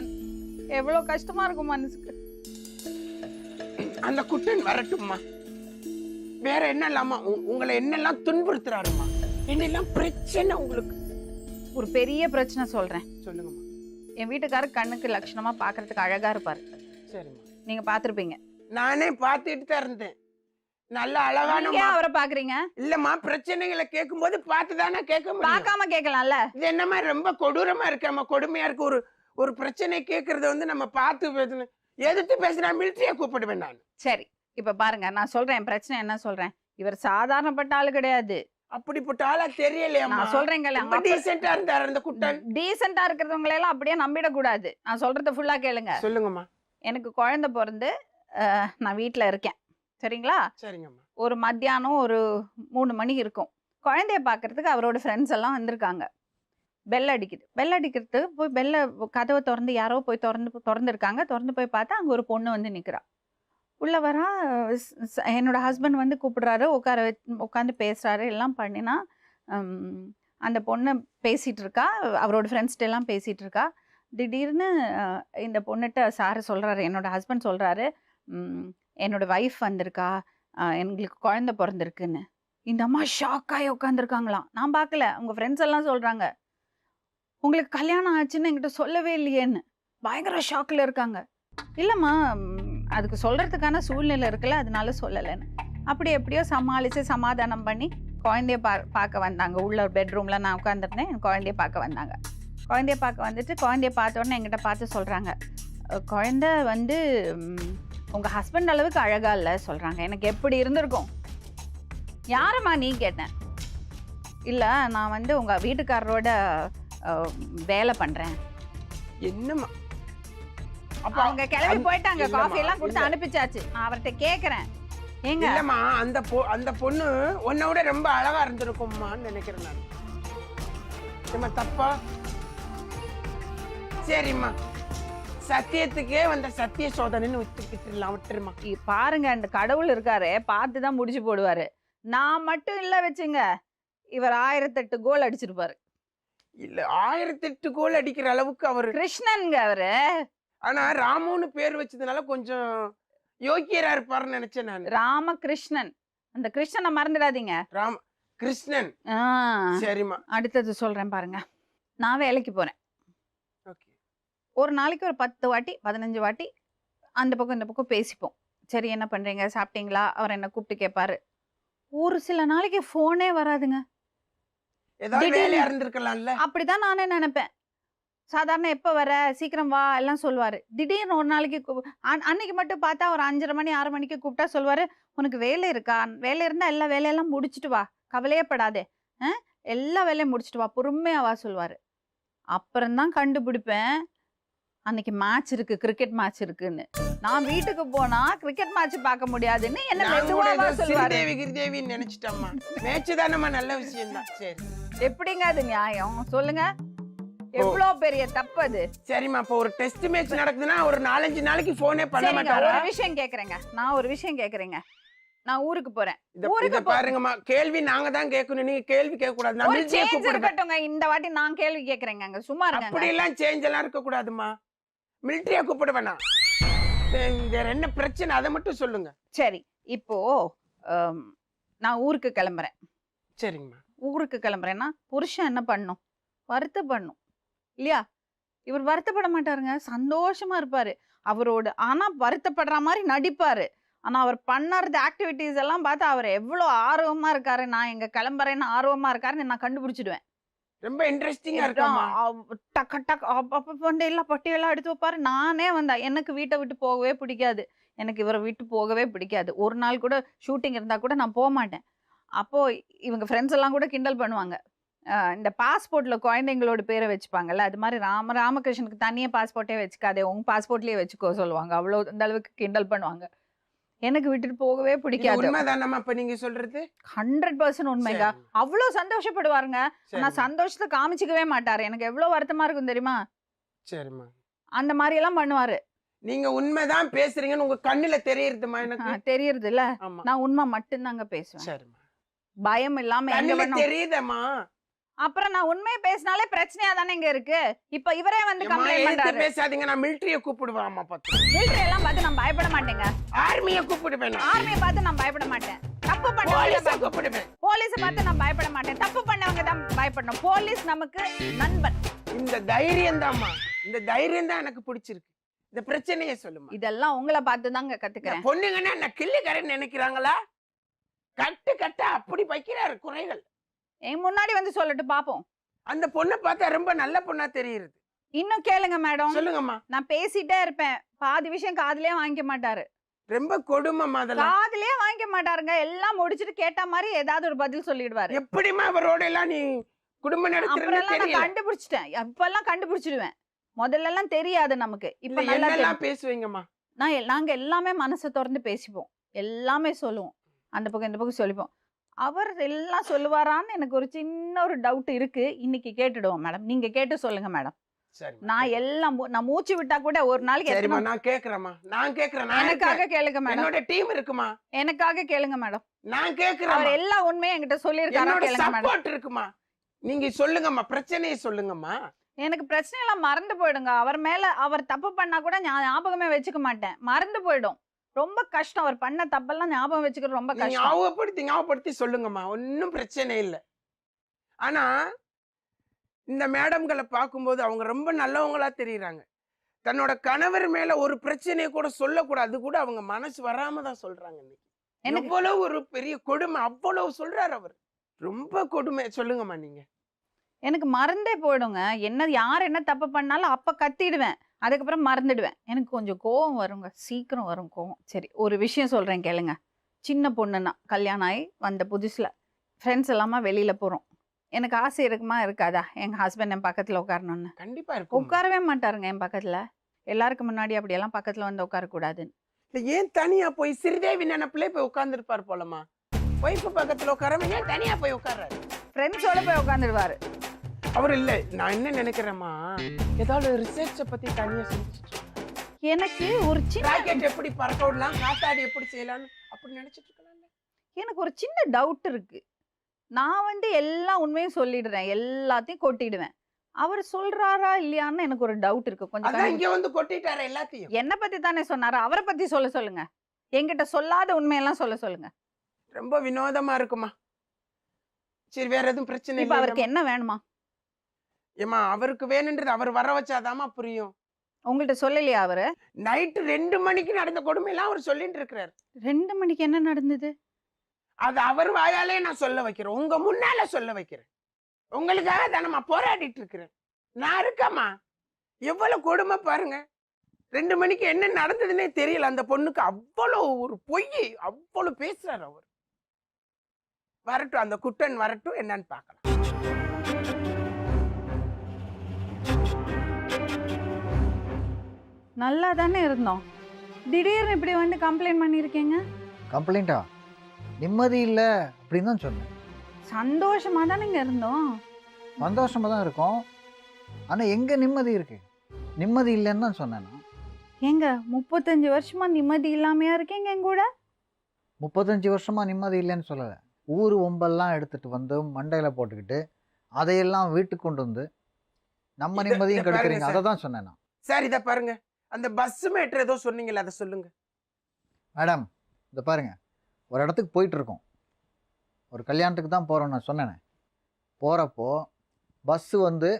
எவ்வளவு கஷ்டமா இருக்கும் மனசுக்கு. அந்த குட்டன் வரட்டும்மா. வேற என்ன இல்லாமா உங்களை என்னெல்லாம் துன்புறுத்துறாருமா? என்னெல்லாம் பிரச்சனை உங்களுக்கு? ஒரு பெரிய பிரச்சனை சொல்றேன், சொல்லுங்கம்மா. என் வீட்டுக்காரர் கண்ணுக்கு லட்சணமா பாக்குறதுக்கு அழகா இருப்பாரு. சரிம்மா. நீங்க பாத்திருப்பீங்க. நானே பாத்துட்டு தான் இருந்தேன். நல்ல அழகான. அவரை பாக்குறீங்க? இல்லம்மா, பிரச்சனைகளை கேட்கும் போது பார்த்துதானே கேட்க முடியும். பார்க்காம கேட்கலாம்ல. இது என்னமா ரொம்ப கொடூரமா இருக்காமா, கொடுமையா இருக்கு. ஒரு பிரச்சனை கேட்கறத வந்து நம்ம பார்த்து பேசணும். எதிர்த்து பேசுறா மிலிட்டரியா கூப்பிடுவேன் நான். சரி, இப்ப பாருங்க, நான் சொல்றேன் பிரச்சனை என்ன சொல்றேன். இவர் சாதாரணப்பட்ட ஆளு கிடையாது. அப்படிப்பட்ட ஆளா தெரியலையா? நான் சொல்றேங்க, டீசென்ட்டா இருந்தாரு அந்த குட்டன். டீசென்ட்டா இருக்கிறவங்களை எல்லாம் அப்படியே நம்பிடக்கூடாது. நான் சொல்றத ஃபுல்லா கேளுங்க. சொல்லுங்கம்மா. எனக்கு குழந்தை பிறந்து நான் வீட்டுல இருக்கேன், சரிங்களா? சரிங்கம்மா. ஒரு மத்தியானம் ஒரு 3 மணி இருக்கும். குழந்தைய பாக்குறதுக்கு அவரோட ஃப்ரெண்ட்ஸ் எல்லாம் வந்திருக்காங்க. பெல் அடிக்கிறது போய் கதவை திறந்து யாரோ போய் திறந்துருக்காங்க. திறந்து போய் பார்த்தா அங்க ஒரு பொண்ணு வந்து நிக்கிறா. உள்ள வரா. என்னோட ஹஸ்பண்ட் வந்து கூப்பிடுறாரு, உட்காந்து பேசுறாரு, எல்லாம் பண்ணினா அந்த பொண்ணு பேசிட்டு இருக்கா, அவரோட ஃப்ரெண்ட்ஸ்கிட்ட எல்லாம் பேசிட்டு இருக்கா. திடீர்னு இந்த பொண்ணுகிட்ட சார் சொல்றாரு, என்னோட ஹஸ்பண்ட் சொல்றாரு, என்னோட ஒய்ஃப் வந்திருக்கா, எங்களுக்கு குழந்தை பிறந்திருக்குன்னு. இந்த அம்மா ஷாக் ஆகி உட்காந்துருக்காங்களாம். நான் பார்க்கல, உங்க ஃப்ரெண்ட்ஸ் எல்லாம் சொல்றாங்க, உங்களுக்கு கல்யாணம் ஆச்சுன்னு என்கிட்ட சொல்லவே இல்லையேன்னு பயங்கர ஷாக்ல இருக்காங்க. இல்லம்மா, அதுக்கு சொல்றதுக்கான சூழ்நிலை இருக்குல்ல, அதனால சொல்லலைன்னு. அப்படி எப்படியோ சமாளிச்சு சமாதானம் பண்ணி குழந்தைய பார்க்க வந்தாங்க. உள்ள ஒரு பெட்ரூம்ல நான் உட்காந்துருந்தேன், குழந்தைய பார்க்க வந்தாங்க. குழந்தைய பார்க்க வந்துட்டு குழந்தைய பார்த்த உடனே என்கிட்ட பார்த்து சொல்றாங்க, குழந்தை வந்து உங்க ஹஸ்பண்ட் அளவுக்கு அழகா இல்லை சொல்றாங்க. எனக்கு எப்படி இருந்திருக்கும்? யாரம்மா நீ கேட்டேன். இல்ல, நான் வந்து உங்க வீட்டுக்காரரோட வேலை பண்றேன். என்னம்மா? அப்ப அவங்க கிளம்பி போயிட்டாங்க, காஃபி எல்லாம் கொடுத்து அனுப்பிச்சாச்சு. நான் அவர்கிட்ட கேக்குறேன், ஏங்க இல்லம்மா அந்த பொண்ணு உன்னோட ரொம்ப அழகா இருந்திருக்கும்மான்னு நினைக்கிறேன் நான். ஏம்மா தப்பா? சரிம்மா, சத்தியத்துக்கே வந்த சத்திய சோதனைன்னு விட்டுருமா. பாருங்க, அந்த கடவுள் இருக்காரு, பார்த்துதான் முடிச்சு போடுவாரு. நான் மட்டும் இல்ல வச்சுங்க, இவர் 1008 கோல் அடிச்சிருப்பாரு. இல்ல 1008 கோல் அடிக்கிற அளவுக்கு அவரு. கிருஷ்ணன்ங்க அவரு. ஆனா ராமுன்னு பேர் வச்சதுனால கொஞ்சம் யோக்கியரா இருப்பாருன்னு நினைச்சேன் நான். ராமகிருஷ்ணன். அந்த கிருஷ்ணனை மறந்துடாதீங்க. ராம் கிருஷ்ணன். ஆ, சரிம்மா. அடுத்தது சொல்றேன் பாருங்க. நான் வேலைக்கு போறேன். ஓகே. ஒரு நாளைக்கு ஒரு 10 வாட்டி 15 வாட்டி அந்த பக்கம் இந்த பக்கம் பேசிப்போம். சரி என்ன பண்றீங்க, சாப்பிட்டீங்களா, அவர் என்ன கூப்பிட்டு கேட்பாரு. ஒரு சில நாளைக்கு ஃபோனே வராதுங்க. ஏதாவது திடீர்னு- வேலையா இருந்திருக்கலாம்ல. அப்படிதான் நானே நினைப்பேன். சாதாரண எப்போ வர, சீக்கிரம் வா எல்லாம் சொல்லுவாரு. திடீர்னு ஒரு நாளைக்கு அன்னைக்கு மட்டும் பார்த்தா ஒரு 5:30 மணி 6 மணிக்கு கூப்பிட்டா சொல்லுவாரு, உனக்கு வேலை இருக்கா, வேலை இருந்தா எல்லா வேலையெல்லாம் முடிச்சுட்டு வா, கவலையே படாதே, எல்லா வேலையும் முடிச்சுட்டு வா, பொறுமையா வா சொல்லுவாரு. அப்புறம்தான் கண்டுபிடிப்பேன் அன்னைக்கு மேட்ச் இருக்கு, கிரிக்கெட் மேட்ச் இருக்குன்னு. நான் வீட்டுக்கு போனா கிரிக்கெட் மேட்ச் பார்க்க முடியாதுன்னு என்ன நான் கூட மெதுவா ஏதோ சொல்லுவாரு. ஸ்ரீதேவி கிரிதேவின்னு நினைச்சிட்டம்மா. மேட்ச் தானம்மா, நல்ல விஷயம் தான். சரி எப்படிங்க அது நியாயம் சொல்லுங்க? எவ்வளவு பெரிய தப்பு அது. சரிம்மா. இப்போ ஒரு டெஸ்ட் மேட்ச் நடக்குதுன்னா ஒரு 4-5 நாளைக்கு போனே பண்ண சரிங்க, மாட்டாரா? ஒரு விஷயம் கேக்குறேங்க. நான் ஒரு விஷயம் கேக்குறேங்க. நான் ஊருக்கு போறேன். இத ஊருக்கு பாருங்கம்மா, கேள்வி நாங்க தான் கேட்கணும், நீங்க கேள்வி கேட்க கூடாது. நான் ஒரு மிலிட்டரியை சேஞ்ச் கூப்பிடுவேன். இருக்கட்டுங்க. இந்த வாட்டி நான் கேள்வி கேக்குறேங்க. அங்க சும்மா அப்படி இருங்க. எல்லாம் சேஞ்ச் எல்லாம் இருக்க கூடாதுமா. மிலிட்டரியா கூப்பிடுவேன் நான். வேற என்ன பிரச்சனை அதை மட்டும் சொல்லுங்க. சரி, இப்போ நான் ஊருக்கு கிளம்புறேன். சரிங்கம்மா. ஊருக்கு கிளம்புறேன்னா புருஷன் என்ன பண்ணும்? வருத்தப்படணும் இல்லையா? இவர் வருத்தப்பட மாட்டாருங்க, சந்தோஷமா இருப்பாரு அவரோட. ஆனா வருத்தப்படுற மாதிரி நடிப்பாரு. ஆனா அவர் பண்ணறது ஆக்டிவிட்டிஸ் எல்லாம் பார்த்து அவர் எவ்வளவு ஆர்வமா இருக்காரு, நான் எங்க கிளம்புறேன்னு ஆர்வமா இருக்காருன்னு நான் கண்டுபிடிச்சிடுவேன். ரொம்ப இன்ட்ரெஸ்டிங்கா இருக்காமா. டக்கு டக்கு எல்லாம் பட்டியெல்லாம் எடுத்து வைப்பாரு. நானே வந்தா எனக்கு வீட்டை விட்டு போகவே பிடிக்காது. எனக்கு இவரை விட்டு போகவே பிடிக்காது. ஒரு நாள் கூட ஷூட்டிங் இருந்தா கூட நான் போக மாட்டேன். அப்போ இவங்க ஃப்ரெண்ட்ஸ் எல்லாம் கூட கிண்டல் பண்ணுவாங்க. இந்த பாஸ்போர்ட்ல குழந்தைங்களோட பேரை வச்சுப்பாங்கல்ல, அது மாதிரி ராமகிருஷ்ணனுக்கு தனியா பாஸ்போர்ட்டே வச்சுக்காதே, உங்க பாஸ்போர்ட்லயே வச்சுக்கோ சொல்லுவாங்க. அவ்வளோ அந்த அளவுக்கு கிண்டல் பண்ணுவாங்க. எனக்கு விட்டுட்டு போகவே பிடிக்காது. உண்மைதானம்மா இப்ப நீங்க சொல்றது? 100% உண்மைங்க. அவ்வளோ சந்தோஷப்படுவாருங்க. ஆனா சந்தோஷத்தை காமிச்சிக்கவே மாட்டாரு. எனக்கு எவ்வளவு வருத்தமா இருக்கும் தெரியுமா? சரிம்மா. அந்த மாதிரி எல்லாம் பண்ணுவாரு. நீங்க உண்மைதான் பேசுறீங்கன்னு உங்க கண்ணுல தெரியுதுமா எனக்கு. தெரியுது இல்ல? நான் உண்மை மட்டும்தாங்க பேசுவேன். சரிம்மா. பயம் இல்லாம தெரியுதம்மா. அப்புறம் நான் உண்மையை பேசினாலே பிரச்சனையா தானே இங்க இருக்கு. இப்ப இவரே வந்து கம்ப்ளைண்ட் பண்றாரு. பேசாதீங்க, நான் மிலிட்டரியை கூப்பிடுவேன். அம்மா பார்த்து மிலிட்டரி எல்லாம் பார்த்து நான் பயப்பட மாட்டேங்க. ஆர்மியை கூப்பிடுவேன். ஆர்மியை பார்த்து நான் பயப்பட மாட்டேன். தப்பு பண்ணவங்க கூப்பிடுவேன். போலீஸை பார்த்து நான் பயப்பட மாட்டேன். தப்பு பண்ணவங்க தான் பயப்படணும். போலீஸ் நமக்கு நண்பன். இந்த தைரியம் தான்மா, இந்த தைரியம் தான் எனக்கு பிடிச்சிருக்கு. இந்த பிரச்சனையை சொல்லுமா. இதெல்லாம் உங்களை பார்த்து தாங்க கத்துக்கிறேன். பொண்ணுங்கன்னா நான் கிள்ளிக்காரன்னு நினைக்கிறாங்களா? கட்டு கட்ட அப்படி வைக்கிறாரு குறைகள். என் முன்னாடி வந்து சொல்லட்டு பாப்போம். அந்த பொண்ணை பார்த்தா ரொம்ப நல்ல பொண்ணா தெரியுது. இன்னும் கேளுங்க மேடம். சொல்லுங்கம்மா. நான் பேசிட்டே இருப்பேன், பாதி விஷயம் காதுலயே வாங்கிக்க மாட்டாரு. ரொம்ப கொடுமைமா அதெல்லாம். காதுலயே வாங்கிக்க மாட்டாருங்க. எல்லாம் முடிச்சிட்டு கேட்ட மாதிரி ஏதாவது ஒரு பதில் சொல்லிடுவாரு. எப்படிமா அவரோட எல்லாம் நீ குடும்பம் நடத்துறேன்னு தெரியல. கண்டுபிடிச்சிட்டேன். இப்பெல்லாம் கண்டுபிடிச்சிடுவேன். முதல்ல எல்லாம் தெரியாது நமக்கு. இப்ப நல்லா நல்லா பேசுவீங்கம்மா. நாங்க எல்லாமே மனசை திறந்து பேசிப்போம். எல்லாமே சொல்லுவோம். அந்த பக்கம் இந்த பக்கம் சொல்லிப்போம். அவர் எல்லாம் சொல்லுவாரான்னு எனக்கு ஒரு சின்ன ஒரு டவுட் இருக்கு. இன்னைக்கு கேட்டுடுவோம் மேடம். நீங்க கேட்டு சொல்லுங்க மேடம். நான் எல்லாம் நான் மூச்சு விட்டா கூட ஒரு நாளைக்கு சரிமா நான் கேக்குறேன்மா. நான் கேக்குறேன். எனக்காக கேளுங்க மேடம். என்னோட டீம் இருக்குமா. எனக்காக கேளுங்க மேடம். நான் கேக்குறேன். அவர் எல்லா உண்மையும் என்கிட்ட சொல்லிருக்காரு. கேளுங்க மேடம். சப்போர்ட் இருக்குமா. நீங்க சொல்லுங்கம்மா, பிரச்சனையை சொல்லுங்கம்மா. எனக்கு பிரச்சனை எல்லாம் மறந்து போயிடுங்க. அவர் மேல அவர் தப்பு பண்ணா கூட ஞாபகமே வச்சுக்க மாட்டேன். மறந்து போயிடும். ரொம்ப கஷ்டம். அவர் பண்ண தப்பெல்லாம் ஞாபகம் வச்சுக்கிறது ரொம்ப கஷ்டம். ஞாபகப்படுத்தி சொல்லுங்கம்மா, ஒன்னும் பிரச்சனை இல்லை. ஆனா இந்த மேடம்களை பார்க்கும்போது அவங்க ரொம்ப நல்லவங்களா தெரியுறாங்க. தன்னோட கணவர் மேல ஒரு பிரச்சனையை கூட சொல்லக்கூடாது கூட அவங்க மனசு வராம தான் சொல்றாங்க. எவ்வளவு ஒரு பெரிய கொடுமை, அவ்வளவு சொல்றாரு அவர். ரொம்ப கொடுமை. சொல்லுங்கம்மா நீங்க. எனக்கு மறந்தே போயிடுங்க. என்ன யார் என்ன தப்பு பண்ணாலும் அப்ப கத்திடுவேன். அதுக்கப்புறம் மறந்துடுவேன். எனக்கு கொஞ்சம் கோவம் வருங்க. சீக்கிரம் வரும் கோவம். சரி, ஒரு விஷயம் சொல்றேன் கேளுங்க. சின்ன பொண்ணுன்னா கல்யாணம் ஆகி வந்த புதுசுல ஃப்ரெண்ட்ஸ் எல்லாமா வெளியில போறோம். எனக்கு ஆசை இருக்குமா இருக்காதா எங்க ஹஸ்பண்ட் என் பக்கத்துல உட்காரணும்னு? கண்டிப்பா இருக்கும். உட்காரவே மாட்டாருங்க என் பக்கத்துல. எல்லாருக்கும் முன்னாடி அப்படியெல்லாம் பக்கத்துல வந்து உட்கார கூடாதுன்னு. ஏன் தனியா போய் ஸ்ரீதேவி நினைப்புல போய் உட்கார்ந்துருப்பாரு போலமா. ஒய்ஃப் பக்கத்துல உட்காராம ஏன் தனியா போய் உட்கார்றாரு? ஃப்ரெண்ட்ஸோட போய் உட்காந்துடுவாரு. அவர் இல்ல, நான் என்ன நினைக்கிறேம்மா, ஏதாவது ரிசர்ச்சை பத்தி தனியா செஞ்சுட்டு எனக்கு ஒரு சின்ன ராக்கெட் எப்படி பறக்க விடலாம், காத்தாடி எப்படி செய்யலாம்னு அப்படி நினைச்சிட்டு இருக்கலாம்ல. எனக்கு ஒரு சின்ன டவுட் இருக்கு. நான் வந்து எல்லா உண்மையும் சொல்லிடுறேன், எல்லாத்தையும் கொட்டிடுவேன். அவர் சொல்றாரா இல்லையான்னு எனக்கு ஒரு டவுட் இருக்கு கொஞ்சம் அதான் இங்க வந்து கொட்டிட்டாரு எல்லாத்தையும். என்ன பத்தி தானே சொன்னாரு, அவரை பத்தி சொல்லுங்க. என்கிட்ட சொல்லாத உண்மையெல்லாம் சொல்லுங்க. ரொம்ப வினோதமா இருக்குமா. சரி, வேற எதுவும் பிரச்சனை இப்ப அவருக்கு இல்லை என்ன வேணுமா? ஏமா? அவருக்கு வேணுன்றது அவர் வர வச்சாதாமா புரியும். உங்கள்ட்ட சொல்லலையா அவரு? நைட்டு 2 மணிக்கு நடந்த கொடுமையெல்லாம் அவர் சொல்லிட்டு இருக்கிறாரு. 2 மணிக்கு என்ன நடந்தது? அது அவர் வாயாலே நான் சொல்ல வைக்கிறேன், உங்க முன்னால சொல்ல வைக்கிறேன். உங்களுக்காக தானம்மா போராடிட்டு இருக்கிறேன். நான் இருக்கம்மா. எவ்வளவு கொடுமை பாருங்க. 2 மணிக்கு என்ன நடந்ததுன்னே தெரியல. அந்த பொண்ணுக்கு அவ்வளவு ஒரு பொய், அவ்வளவு பேசுறாரு அவர். வரட்டும், அந்த குட்டன் வரட்டும், என்னன்னு பார்க்கலாம். நல்லா தானே இருந்தோம், திடீர்னு இப்படி வந்து கம்ப்ளைண்ட் பண்ணிருக்கீங்க. கம்ப்ளைண்ட்டா? நிம்மதி இல்லை அப்படின்னு தான் சொன்னேன். சந்தோஷமா தானேங்க இருந்தோம். சந்தோஷமாக தான் இருக்கும், ஆனால் எங்கே நிம்மதி இருக்கு? நிம்மதி இல்லைன்னு தான் சொன்னேன் நான். ஏங்க 35 வருஷமா நிம்மதி இல்லாமையா இருக்கீங்க என் கூட? 35 வருஷமாக நிம்மதி இல்லைன்னு சொல்லலை. ஊர் ஒம்பெல்லாம் எடுத்துகிட்டு வந்து மண்டையில் போட்டுக்கிட்டு அதையெல்லாம் வீட்டுக்கு கொண்டு வந்து நம்ம இத- நிம்மதியும் இத பாருங்க கெடுக்குறீங்க. சார். அதை தான் சொன்னேன் நான். சார், இதை பாருங்க. அந்த பஸ் மேட்ரு ஏதோ சொன்னீங்கல்ல, அதை சொல்லுங்க. மேடம் இதை பாருங்க, ஒரு இடத்துக்கு போயிட்டுருக்கோம், ஒரு கல்யாணத்துக்கு தான் போகிறோம் நான் சொன்னேனே. போகிறப்போ பஸ்ஸு வந்து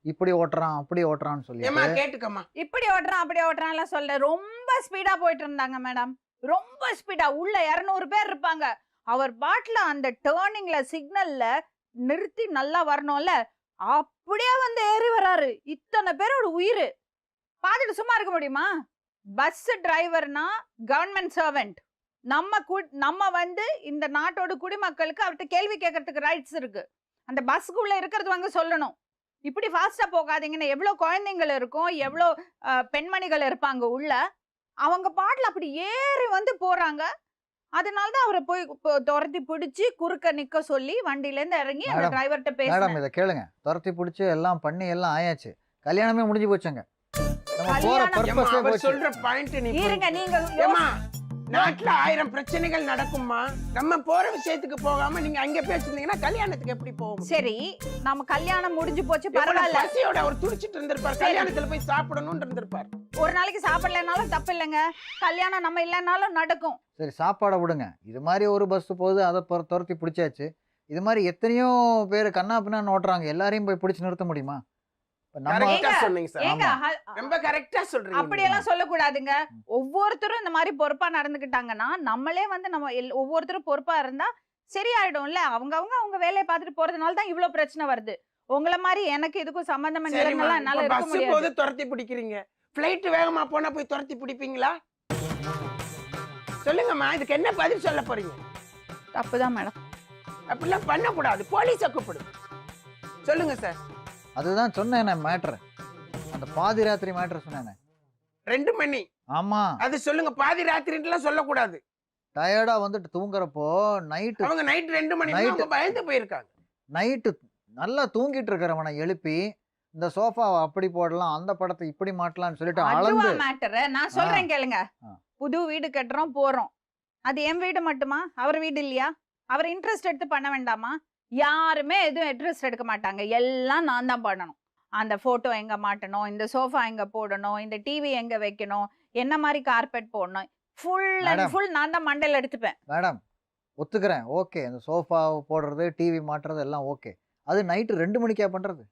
இப்படி ஓட்டுறான் அப்படி ஓட்டுறான்னு சொல்லி ஏமா கேட்டுக்கம்மா. இப்படி ஓட்டுறான் அப்படி ஓட்டுறான்லாம் சொல்ல, ரொம்ப ஸ்பீடா போயிட்டு இருந்தாங்க மேடம். ரொம்ப ஸ்பீடா, உள்ள 200 பேர் இருப்பாங்க. அவர் பாட்டுல அந்த டேர்னிங்ல சிக்னல்ல நிறுத்தி நல்லா வரணும்ல, அப்படியே வந்து ஏறி வராரு. இத்தனை பேரோட உயிர் பார்த்துட்டு சும்மா இருக்க முடியுமா? பஸ் டிரைவர்னா கவர்மெண்ட் சர்வெண்ட். நம்ம வந்து இந்த நாட்டோட குடிமக்களுக்கு அவர்கிட்ட கேள்வி கேட்கறதுக்கு ரைட்ஸ் இருக்கு. அந்த பஸ்க்குள்ள இருக்கிறது வாங்க சொல்லணும், இப்படி ஃபாஸ்டா போகாதீங்கன்னு. எவ்வளவு குழந்தைங்கள் இருக்கும், எவ்வளவு பெண்மணிகள் இருப்பாங்க உள்ள. அவங்க பாட்டுல அப்படி ஏறி வந்து போறாங்க. அதனாலதான் அவரை போய் துரத்தி பிடிச்சி குறுக்க நிக்க சொல்லி வண்டியில இருந்து இறங்கி அந்த மேடம், டிரைவர்கிட்ட மேடம் பேசுறேன். இதை கேளுங்க. துரத்தி பிடிச்சி எல்லாம் பண்ணி எல்லாம் ஆயாச்சு, கல்யாணமே முடிஞ்சு போச்சுங்க. நம்ம போகிற கல்யாணம் ஏம்மா, பர்பஸே அவர் போச்சு. சொல்ற பாயிண்ட் நீ இருங்க, நீங்க ஏமா, நாட்டுல 1000 பிரச்சனைகள் நடக்குமா. நம்ம போற விஷயத்துக்கு போகாம நீங்க அங்க பேசிருந்தீங்கன்னா கல்யாணத்துக்கு எப்படி போகும்? சரி, நம்ம கல்யாணம் முடிஞ்சு போச்சு, எவ்வளவு பரவாயில்ல. பசியோட அவர் துடிச்சிட்டு இருந்திருப்பார். கல்யாணத்துல போய் சாப்பிடணும்னு இருந்திருப்பார். ஒரு நாளைக்கு சாப்பிடலனாலும் தப்பு இல்லைங்க, கல்யாணம் நம்ம இல்லைனாலும் நடக்கும். சரி, சாப்பாடை விடுங்க. இது மாதிரி ஒரு பஸ் போகுது, அதை துரத்தி பிடிச்சாச்சு. இது மாதிரி எத்தனையோ பேர் கண்ணா பின்னான்னு ஓட்டுறாங்க, எல்லாரையும் போய் பிடிச்சி நிறுத்த முடியுமா? இப்ப நம்ம கரெக்டா சொன்னீங்க சார். ஏங்க ரொம்ப கரெக்டா சொல்றீங்க. அப்படியெல்லாம் சொல்லக்கூடாதுங்க. ஒவ்வொருத்தரும் இந்த மாதிரி பொறுப்பா நடந்துக்கிட்டாங்கன்னா, நம்மளே வந்து நம்ம ஒவ்வொருத்தரும் பொறுப்பா இருந்தா சரியாயிடும்ல. அவங்க வேலையை பார்த்துட்டு போறதுனால தான் இவ்வளவு பிரச்சனை வருது. உங்களை மாதிரி எனக்கு இதுக்கும் சம்பந்தம் இல்லைன்னா என்னால இருக்க பஸ் போது முடியாது. துரத்தி பிடிக்கிறீங்க, பிளைட் வேகமா போனா போய் துரத்தி பிடிப்பீங்களா? சொல்லுங்கம்மா, இதுக்கு என்ன பதில் சொல்ல போறீங்க? தப்புதான் மேடம். அப்படிலாம் பண்ணக்கூடாது, போலீஸை கூப்பிடு. சொல்லுங்க சார். அதுதான் சொன்னேன் மேட்ரு, அந்த பாதி ராத்திரி மேட்ரு சொன்னேன். 2 மணி. ஆமா, அது சொல்லுங்க. பாதி ராத்திரிலாம் சொல்லக்கூடாது. டயர்டா வந்துட்டு தூங்குறப்போ நைட்டு அவங்க நைட் 2 மணி Night. அவங்க பயந்து போயிருக்காங்க. நைட்டு நல்லா தூங்கிட்டு இருக்கிறவனை எழுப்பி இந்த சோஃபாவை அப்படி போடலாம், அந்த படத்தை இப்படி மாட்டலாம்னு சொல்லிட்டு அதுவா அளந்து. மேட்டர்? நான் சொல்றேன் கேளுங்க. ஆ. புது வீடு கட்டுறோம், போறோம். அது என் வீடு மட்டுமா? அவர் வீடு இல்லையா? அவர் இன்ட்ரெஸ்ட் எடுத்து பண்ண வேண்டாமா? யாருமே எதுவும் இன்ட்ரெஸ்ட் எடுக்க மாட்டாங்க, எல்லாம் நான் தான் பண்ணணும். அந்த போட்டோ எங்க மாட்டணும், இந்த சோஃபா எங்க போடணும், இந்த டிவி எங்க வைக்கணும், என்ன மாதிரி கார்பெட் போடணும், ஃபுல் அண்ட் Madam. ஃபுல் நான் தான் மண்டையில எடுத்துப்பேன். மேடம் ஒத்துக்கிறேன், ஓகே, இந்த சோஃபா போடுறது டிவி மாட்டுறது எல்லாம் ஓகே. அது நைட்டு 2 மணிக்கா பண்றது?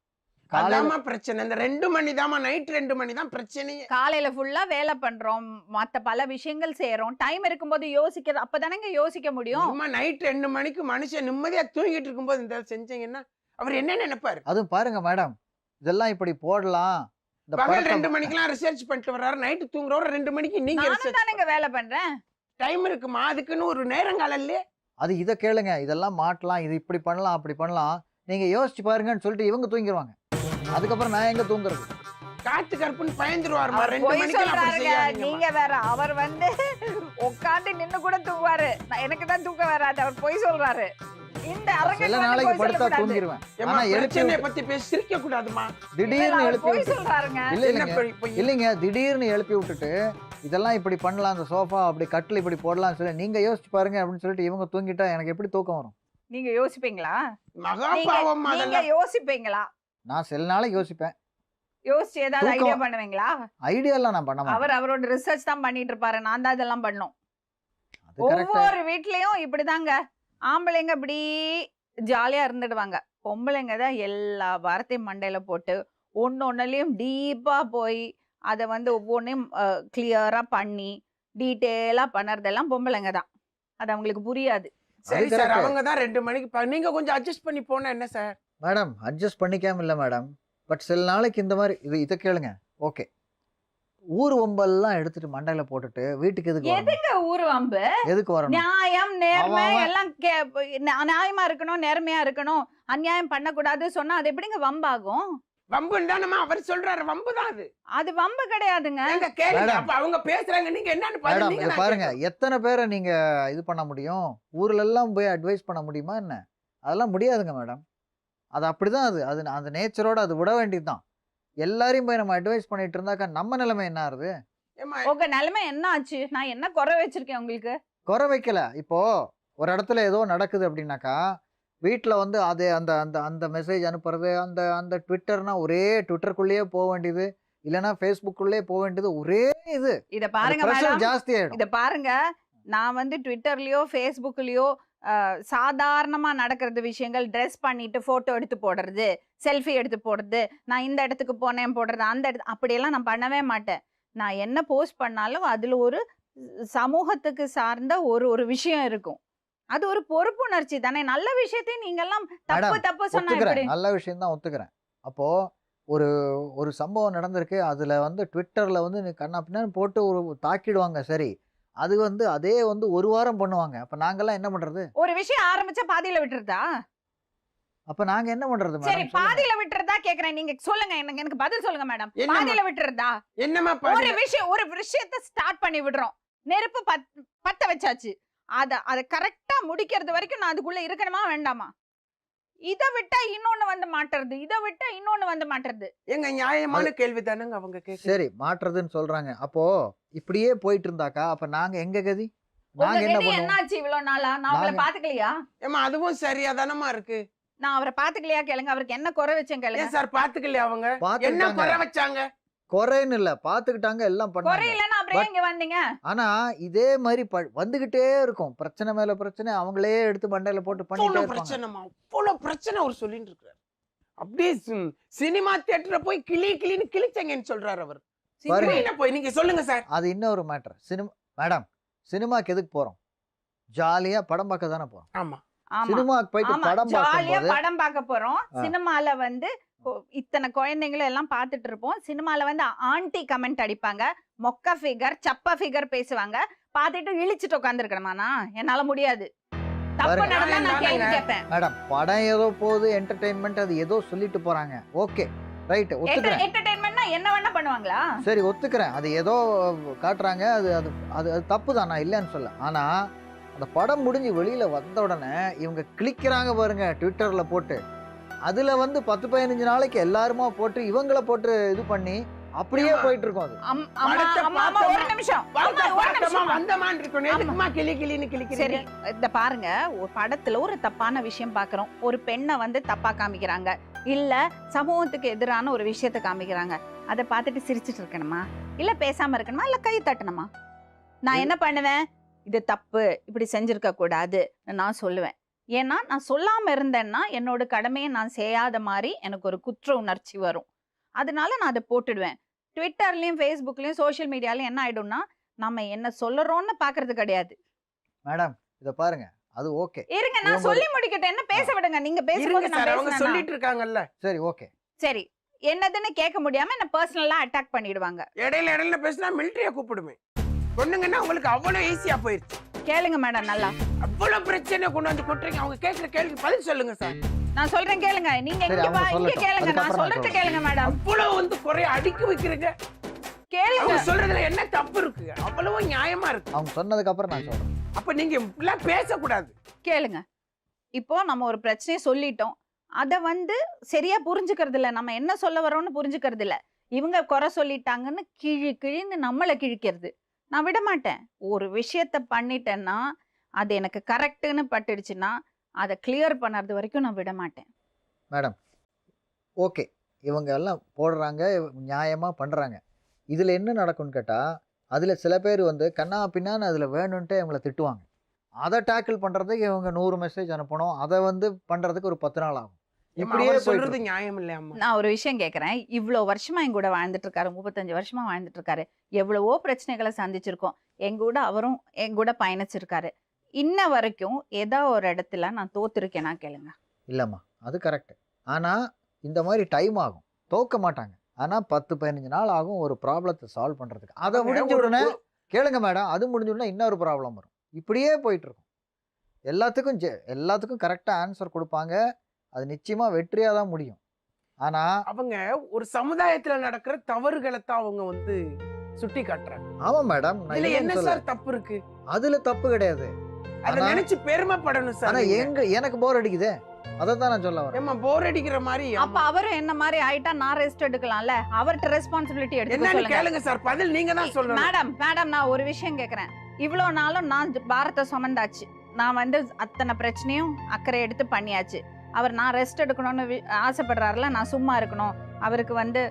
காலையில அதாம்மா பிரச்சனை. இந்த 2 மணி தாம்மா, நைட் 2 மணி தான் பிரச்சனையே. காலையில ஃபுல்லா வேலை பண்றோம், மத்த பல விஷயங்கள் செய்யறோம். டைம் இருக்கும்போது யோசிக்கிறது, அப்பதானங்க யோசிக்க முடியும். சும்மா நைட் 2 மணிக்கு மனுஷன் நிம்மதியா தூங்கிட்டு இருக்கும்போது இந்த செஞ்சீங்கன்னா அவர் என்ன நினைப்பாரு? அதுவும் பாருங்க மேடம், இதெல்லாம் இப்படி போடலாம். இந்த பகல் படத்தை 2 மணிக்கெல்லாம் ரிசர்ச் பண்ணிட்டு வர்றாரு, நைட்டு தூங்குறவரு 2 மணிக்கு நீங்க நானும் தானேங்க வேலை பண்றேன். டைம் இருக்குமா? அதுக்குன்னு ஒரு நேரங்காலம் இல்லையே. அது இதை கேளுங்க, இதெல்லாம் மாட்டலாம், இது இப்படி பண்ணலாம் அப்படி பண்ணலாம், நீங்க யோசிச்சு பாருங்கன்னு சொல்லிட்டு இவங்க தூங்கிடுவாங்க. அதுக்கப்புறம் நான் எங்க தூங்குறது? காத்து கருப்புன்னு பயந்துருவாருமா. அவர் 2 பொய் மணிக்கெல்லாம் அப்படி சொல்றாருங்க, செய்யாதீங்கம்மா. நீங்க வேற. அவர் வந்து உட்காந்து நின்னு கூட தூங்குவாரு. எனக்கு தான் தூக்கம் வராது, அவர் பொய் சொல்றாரு. இந்த சில அரங்கத்துல நாளைக்கு பொய் படுத்தா சொல்லக்கூடாது. தூங்கிடுவேன். ஏம்மா, ஆனா எழுப்பி பிரச்சனையை விட்டு- பத்தி பேசி சிரிக்க கூடாதுமா. திடீர்னு அவர் எழுப்பி பொய் விட்டு சொல்றாருங்க. இல்ல என்ன இல்லைங்க பொய்? இல்லைங்க, திடீர்னு எழுப்பி விட்டுட்டு இதெல்லாம் இப்படி பண்ணலாம், அந்த சோஃபா அப்படி கட்டில் இப்படி போடலாம் சொல்லி நீங்க யோசிச்சு பாருங்க அப்படின்னு சொல்லிட்டு இவங்க தூங்கிட்டா எனக்கு எப்படி தூக்கம் வரும்? நீங்க யோசிப்பீங்களா? மகா நீங்க பாவம் நீங்க அதெல்லாம். யோசிப்பீங்களா? நான் சில நாளைக்கு யோசிப்பேன். யோசிச்சு ஏதாவது தூக்கம். ஐடியா பண்ணுவீங்களா? ஐடியாலாம் நான் பண்ண மாட்டேன். அவர் அவரோட ரிசர்ச் தான் பண்ணிட்டு இருப்பாரு. நான் தான் இதெல்லாம் பண்ணோம். அது கரெக்டா. ஒவ்வொரு வீட்லயும் இப்படிதாங்க. ஆம்பளைங்க இப்படி ஜாலியா இருந்துடுவாங்க. பொம்பளைங்க தான் எல்லா வார்த்தையும் மண்டையில போட்டு ஒன்னொன்னுலயும் டீப்பா போய் அதை வந்து ஒவ்வொன்றையும் கிளியரா பண்ணி டீட்டெயிலா பண்ணறதெல்லாம் பொம்பளைங்க தான். அது அவங்களுக்கு புரியாது. சரி அது சார், correct. அவங்க தான் 2 மணிக்கு நீங்க கொஞ்சம் அட்ஜஸ்ட் பண்ணி போனா என்ன சார்? மேடம் அட்ஜஸ்ட் பண்ணிக்காம இல்லை மேடம். பட் சில நாளைக்கு இந்த மாதிரி இதை கேளுங்க. ஓகே, ஊர் ஒம்பல்லாம் எடுத்துட்டு மண்டையில போட்டுட்டு வீட்டுக்கு எதுக்கு வரணும்? எதுங்க ஊரு வம்பு? எதுக்கு வரணும்? நியாயம் நேர்மை அவன் எல்லாம் நியாயமா இருக்கணும், நேர்மையா இருக்கணும். அநியாயம் பண்ணக்கூடாது சொன்னா அது எப்படிங்க வம்பாகும்? வம்புன்னு தான் நம்ம அவர் சொல்றாரு, வம்பு தான் அது. அது வம்பு கிடையாதுங்க. நீங்க கேளுங்க, மேடம். அப்ப அவங்க பேசுறாங்க, நீங்க என்னன்னு மேடம் பாருங்க. இதை பாருங்க, எத்தனை பேரை நீங்க இது பண்ண முடியும்? ஊர்ல எல்லாம் போய் அட்வைஸ் பண்ண முடியுமா என்ன? அதெல்லாம் முடியாதுங்க மேடம். அது அப்படிதான். அது அது அந்த நேச்சரோட அது விட வேண்டியதுதான். எல்லாரையும் போய் நம்ம அட்வைஸ் பண்ணிட்டு இருந்தாக்கா நம்ம நிலைமை என்ன ஆகுது? உங்க நிலைமை என்ன ஆச்சு? நான் என்ன குறை வச்சிருக்கேன் உங்களுக்கு? குறை வைக்கல. இப்போ ஒரு இடத்துல ஏதோ நடக்குது அப்படின்னாக்கா வீட்டில் வந்து அது அந்த அந்த அந்த மெசேஜ் அனுப்புறது, அந்த அந்த ட்விட்டர்னா ஒரே ட்விட்டருக்குள்ளேயே போக வேண்டியது, இல்லைன்னா ஃபேஸ்புக்குள்ளேயே போக வேண்டியது, ஒரே இது இத பாருங்க மேடம், ஜாஸ்தி ஆயிடும். இத பாருங்க. நான் வந்து ட்விட்டர்லயோ ஃபேஸ்புக்லயோ சாதாரணமா நடக்கிறது விஷயங்கள், ட்ரெஸ் பண்ணிட்டு போட்டோ எடுத்து போடுறது, செல்ஃபி எடுத்து போடுறது, நான் இந்த இடத்துக்கு போனேன் போடுறது, அந்த இடத்து அப்படியெல்லாம் நான் பண்ணவே மாட்டேன். நான் என்ன போஸ்ட் பண்ணாலும் அதுல ஒரு சமூகத்துக்கு சார்ந்த ஒரு விஷயம் இருக்கும். அது ஒரு பொறுப்புணர்ச்சி தானே. நல்ல விஷயத்தையும் நீங்க எல்லாம் தப்பு மேடம், தப்பு சொன்னா எப்படி? ஒத்துக்கிறேன், நல்ல விஷயம் தான், ஒத்துக்கிறேன். அப்போ ஒரு ஒரு சம்பவம் நடந்திருக்கு, அதுல வந்து ட்விட்டர்ல வந்து நீ கண்ணா பின்னான்னு போட்டு ஒரு தாக்கிடுவாங்க. சரி, அது வந்து அதே வந்து ஒரு வாரம் பண்ணுவாங்க. அப்ப நாங்கெல்லாம் என்ன பண்றது? ஒரு விஷயம் ஆரம்பிச்சா பாதியில விட்டுறதா? அப்ப நாங்க என்ன பண்றது சரி, மேடம்? சொல்லுங்க. பாதியில விட்டுறதா கேக்குறேன். நீங்க சொல்லுங்க, எனக்கு பதில் சொல்லுங்க மேடம். என்னம்மா? பாதியில விட்டுறதா? என்னமா ஒரு விஷயத்தை ஸ்டார்ட் பண்ணி விடுறோம், நெருப்பு பத்த வச்சாச்சு, அத கரெக்டா முடிக்கிறது வரைக்கும் நான் அதுக்குள்ள இருக்கணுமா வேண்டாமா? இத விட்டா இன்னொன்னு வந்து மாட்டுறது, இத விட்டா இன்னொன்னு வந்து மாட்டுறது. எங்க நியாயமான கேள்வி தானங்க அவங்க கேக்குறது. சரி, மாற்றுறதுன்னு சொல்றாங்க. அப்போ இப்படியே போயிட்டு இருந்தாக்கா அப்ப நாங்க எங்க கதி? உங்க நாங்க என்ன கதி பண்ணுவோம்? என்னாச்சு இவ்வளவு நாளா? நான் உங்களை நாங்க- பாத்துக்கலையா? ஏமா அதுவும் சரியா தானமா இருக்கு. நான் அவரை பாத்துக்கலையா கேளுங்க. அவருக்கு என்ன குறை வச்சேன் கேளுங்க. ஏன் சார் பாத்துக்கலையா அவங்க? என்ன பாத்துக்கிட்டாங்க. குறை வச்சாங்க? குறைன்னு இல்ல, பாத்துக்கிட்டாங்க, எல்லாம் குறை பண்ணாங்க. இல்லைன்னா அப்புறம் ஏன் இங்க வந்தீங்க? ஆனா இதே மாதிரி வந்துகிட்டே இருக்கும். பிரச்சனை மேல பிரச்சனை அவங்களே எடுத்து மண்டையில போட்டு பண்ணிட்டே அவ்வளவு இருப்பாங்க. பிரச்சனைமா, அவ்வளவு பிரச்சனை அவர் சொல்லிட்டு இருக்காரு. அப்படியே சினிமா தியேட்டர்ல போய் கிளின்னு கிழிச்சங்கன்னு சொல்றாரு அவர். பாருங்க. சினிமா போய் நீங்க சொல்லுங்க சார். அது இன்னொரு மேட்டர். மேடம், சினிமாக்கு எதுக்கு போறோம்? ஜாலியா படம் பார்க்க தானே போறோம். ஆமா ஆமா சினிமாக்கு போயிட்டு ஆமா, படம் ஜாலியா பார்க்கும்போது படம் பார்க்க போறோம். ஆ. சினிமால வந்து இத்தனை குழந்தைங்களை எல்லாம் பார்த்துட்டு இருப்போம். சினிமால வந்து ஆன்டி கமெண்ட் அடிப்பாங்க, மொக்க ஃபிகர் சப்ப ஃபிகர் பேசுவாங்க. பார்த்துட்டு இழிச்சிட்டு உட்காந்துருக்கணுமாண்ணா? என்னால முடியாது. தப்பு பாருங்க. நடந்தா நான் கேள்வி நானுங்க. கேட்பேன். மேடம், படம் ஏதோ போகுது, என்டர்டெயின்மெண்ட், அது ஏதோ சொல்லிட்டு போறாங்க. ஓகே, ரைட், ஒத்துக்கிறேன். என்டர்டெயின்மெண்ட்னா என்ன வேணா பண்ணுவாங்களா? சரி, ஒத்துக்கிறேன். அது ஏதோ காட்டுறாங்க, அது அது அது அது தப்பு தான், நான் இல்லைன்னு சொல்ல. ஆனா அந்த படம் முடிஞ்சு வெளியில வந்த உடனே இவங்க கிளிக்கிறாங்க பாருங்க ட்விட்டர்ல போட்டு, அதுல வந்து 10-15 நாளைக்கு எல்லாருமா போட்டு இவங்கள போட்டு இது பண்ணி அப்படியே ஆமா. போயிட்டு இருக்கும். அது அம்- அம்மா, படத்தை அம்மா, அம்மா, ஒரு நிமிஷம். அம்மா, ஒரு நிமிஷம். வந்தமான் இருக்கணும். எதுக்குமா கிளின்னு சரி, கிளிக்கிறீங்க? இந்த பாருங்க, ஒரு படத்துல ஒரு தப்பான விஷயம் பாக்குறோம். ஒரு பெண்ணை வந்து தப்பா காமிக்கிறாங்க, இல்ல சமூகத்துக்கு எதிரான ஒரு விஷயத்தை காமிக்கிறாங்க. அதை பார்த்துட்டு சிரிச்சிட்டு இருக்கணுமா, இல்ல பேசாம இருக்கணுமா, இல்ல கை தட்டணுமா? நான் என்ன பண்ணுவேன்? இது தப்பு, இப்படி செஞ்சிருக்க கூடாது நான் சொல்லுவேன். ஏன்னா நான் சொல்லாம இருந்தேன்னா என்னோட கடமையை நான் செய்யாத மாதிரி எனக்கு ஒரு குற்ற உணர்ச்சி வரும். அதனால நான் அதை போட்டுடுவேன். ட்விட்டர்லயும் ஃபேஸ்புக்லயும் சோஷியல் மீடியாலயும் என்ன ஆயிடும்னா, நம்ம என்ன சொல்லுறோம்னு பாக்குறது கிடையாது. மேடம், இத பாருங்க, அது ஓகே. இருங்க, நான் சொல்லி முடிக்கட்டும். என்ன பேச விடுங்க. நீங்க இருங்க பேசும்போது சார், நான் அவங்க பேசுறேனா? சொல்லிட்டு இருக்காங்கல்ல. சரி, ஓகே. சரி, என்னதுன்னு கேட்க முடியாம என்ன பர்சனலா அட்டாக் பண்ணிடுவாங்க. இடையில பேசினா மிலிட்டரியா கூப்பிடுமே. பொண்ணுங்கன்னா உங்களுக்கு அவ்வளவு ஈஸியா போயிருச்சு. கேளுங்க மேடம், நல்லா அவ்வளவு பிரச்சனை கொண்டு வந்து கொட்டுறீங்க. அவங்க கேட்கிற கேள்விக்கு பதில் சொல்லுங்க சார். நான் சொல்றேன் கேளுங்க. நீங்க சரி, இங்க அவங்க இங்க சொல்லட்டும். கேளுங்க. நான் அதுக்கப்புறம் நான் சொல்றது சொல்றேன். கேளுங்க மேடம். அவ்வளவு வந்து குறைய அடுக்கி வைக்கிறீங்க. கேளுங்க. அவங்க சொல்றதுல என்ன தப்பு இருக்கு? அவ்வளவு நியாயமா இருக்கு. அவங்க சொன்னதுக்கு அப்புறம் நான் சொல்றேன். அப்ப நீங்க இப்படிலாம் பேசக்கூடாது. கேளுங்க. இப்போ நம்ம ஒரு பிரச்சனையை சொல்லிட்டோம், அத வந்து சரியா புரிஞ்சுக்கிறது இல்ல. நம்ம என்ன சொல்ல வரோம்னு புரிஞ்சுக்கிறது இல்ல. இவங்க குறை சொல்லிட்டாங்கன்னு கிழின்னு நம்மளை கிழிக்கிறது. நான் விட மாட்டேன். ஒரு விஷயத்த பண்ணிட்டேன்னா அது எனக்கு கரெக்டுன்னு பட்டுடுச்சுன்னா அதை கிளியர் பண்ணுறது வரைக்கும் நான் விட மாட்டேன். மேடம், ஓகே, இவங்க எல்லாம் போடுறாங்க, நியாயமாக பண்ணுறாங்க. இதில் என்ன நடக்கும்னு கேட்டால், அதில் சில பேர் வந்து கண்ணா பின்னான்னு அதில் வேணுன்ட்டே இவங்கள திட்டுவாங்க. அதை டேக்கிள் பண்ணுறதுக்கு இவங்க 100 மெசேஜ் அனுப்பணும். அதை வந்து பண்ணுறதுக்கு ஒரு 10 நாள் ஆகும். இப்படியே இப்படியே சொல்றது போயிட்டு நியாயம் இல்லையாம்மா? நான் ஒரு விஷயம் கேட்குறேன். இவ்வளோ வருஷமா என் கூட வாழ்ந்துட்டு இருக்காரு, 35 வருஷமா வாழ்ந்துட்டு இருக்காரு. எவ்வளவோ பிரச்சனைகளை சந்திச்சிருக்கோம். அவரும் என் கூட பயணிச்சிருக்காரு. இன்ன வரைக்கும் ஏதோ ஒரு இடத்துல நான் தோத்துருக்கேனா கேளுங்க. இல்லைம்மா, அது கரெக்டு. ஆனால் இந்த மாதிரி டைம் ஆகும், தோக்க மாட்டாங்க. ஆனால் 10-15 நாள் ஆகும் ஒரு ப்ராப்ளத்தை சால்வ் பண்ணுறதுக்கு. அதை முடிஞ்ச உடனே கேளுங்க மேடம், அது முடிஞ்ச உடனே இன்னொரு ப்ராப்ளம் வரும். இப்படியே போயிட்டுருக்கும். எல்லாத்துக்கும் கரெக்டாக ஆன்சர் கொடுப்பாங்க. அது நிச்சயமாக வெற்றியாக தான் முடியும். ஆனால் அவங்க ஒரு சமுதாயத்துல நடக்கிற தவறுகளை தான் அவங்க வந்து சுட்டி காட்டுறாங்க. ஆமாம் மேடம், நான் இதுல இல்லைன்னு என்ன சொல்லல. சார் தப்பு இருக்கு? அதில் தப்பு கிடையாது. அதை ஆனா- நினைச்சு பெருமைப்படணும் சார். ஆனால் எனக்கு போர் அடிக்குதே, அதை தான் நான் சொல்ல வரேன். ஏம்மா போர் அடிக்கிற மாதிரி அப்ப அவரும் என்ன மாதிரி ஆயிட்டா நான் ரெஸ்ட் எடுக்கலாம்ல? அவர்ட்ட ரெஸ்பான்சிபிலிட்டி எடுத்து என்னன்னு சொல்லுங்க. கேளுங்க சார், பதில் நீங்க தான் சொல்லணும். மேடம் நான் ஒரு விஷயம் கேக்குறேன். இவ்வளோ நாளும் நான் பாரத்தை சுமந்தாச்சு. நான் வந்து அத்தனை பிரச்சனையும் அக்கறை எடுத்து பண்ணியாச்சு. அவர் நான் ரெஸ்ட் எடுக்கணும்னு ஆசைப்படுறாருல, நான் சும்மா இருக்கணும், அவருக்கு வந்து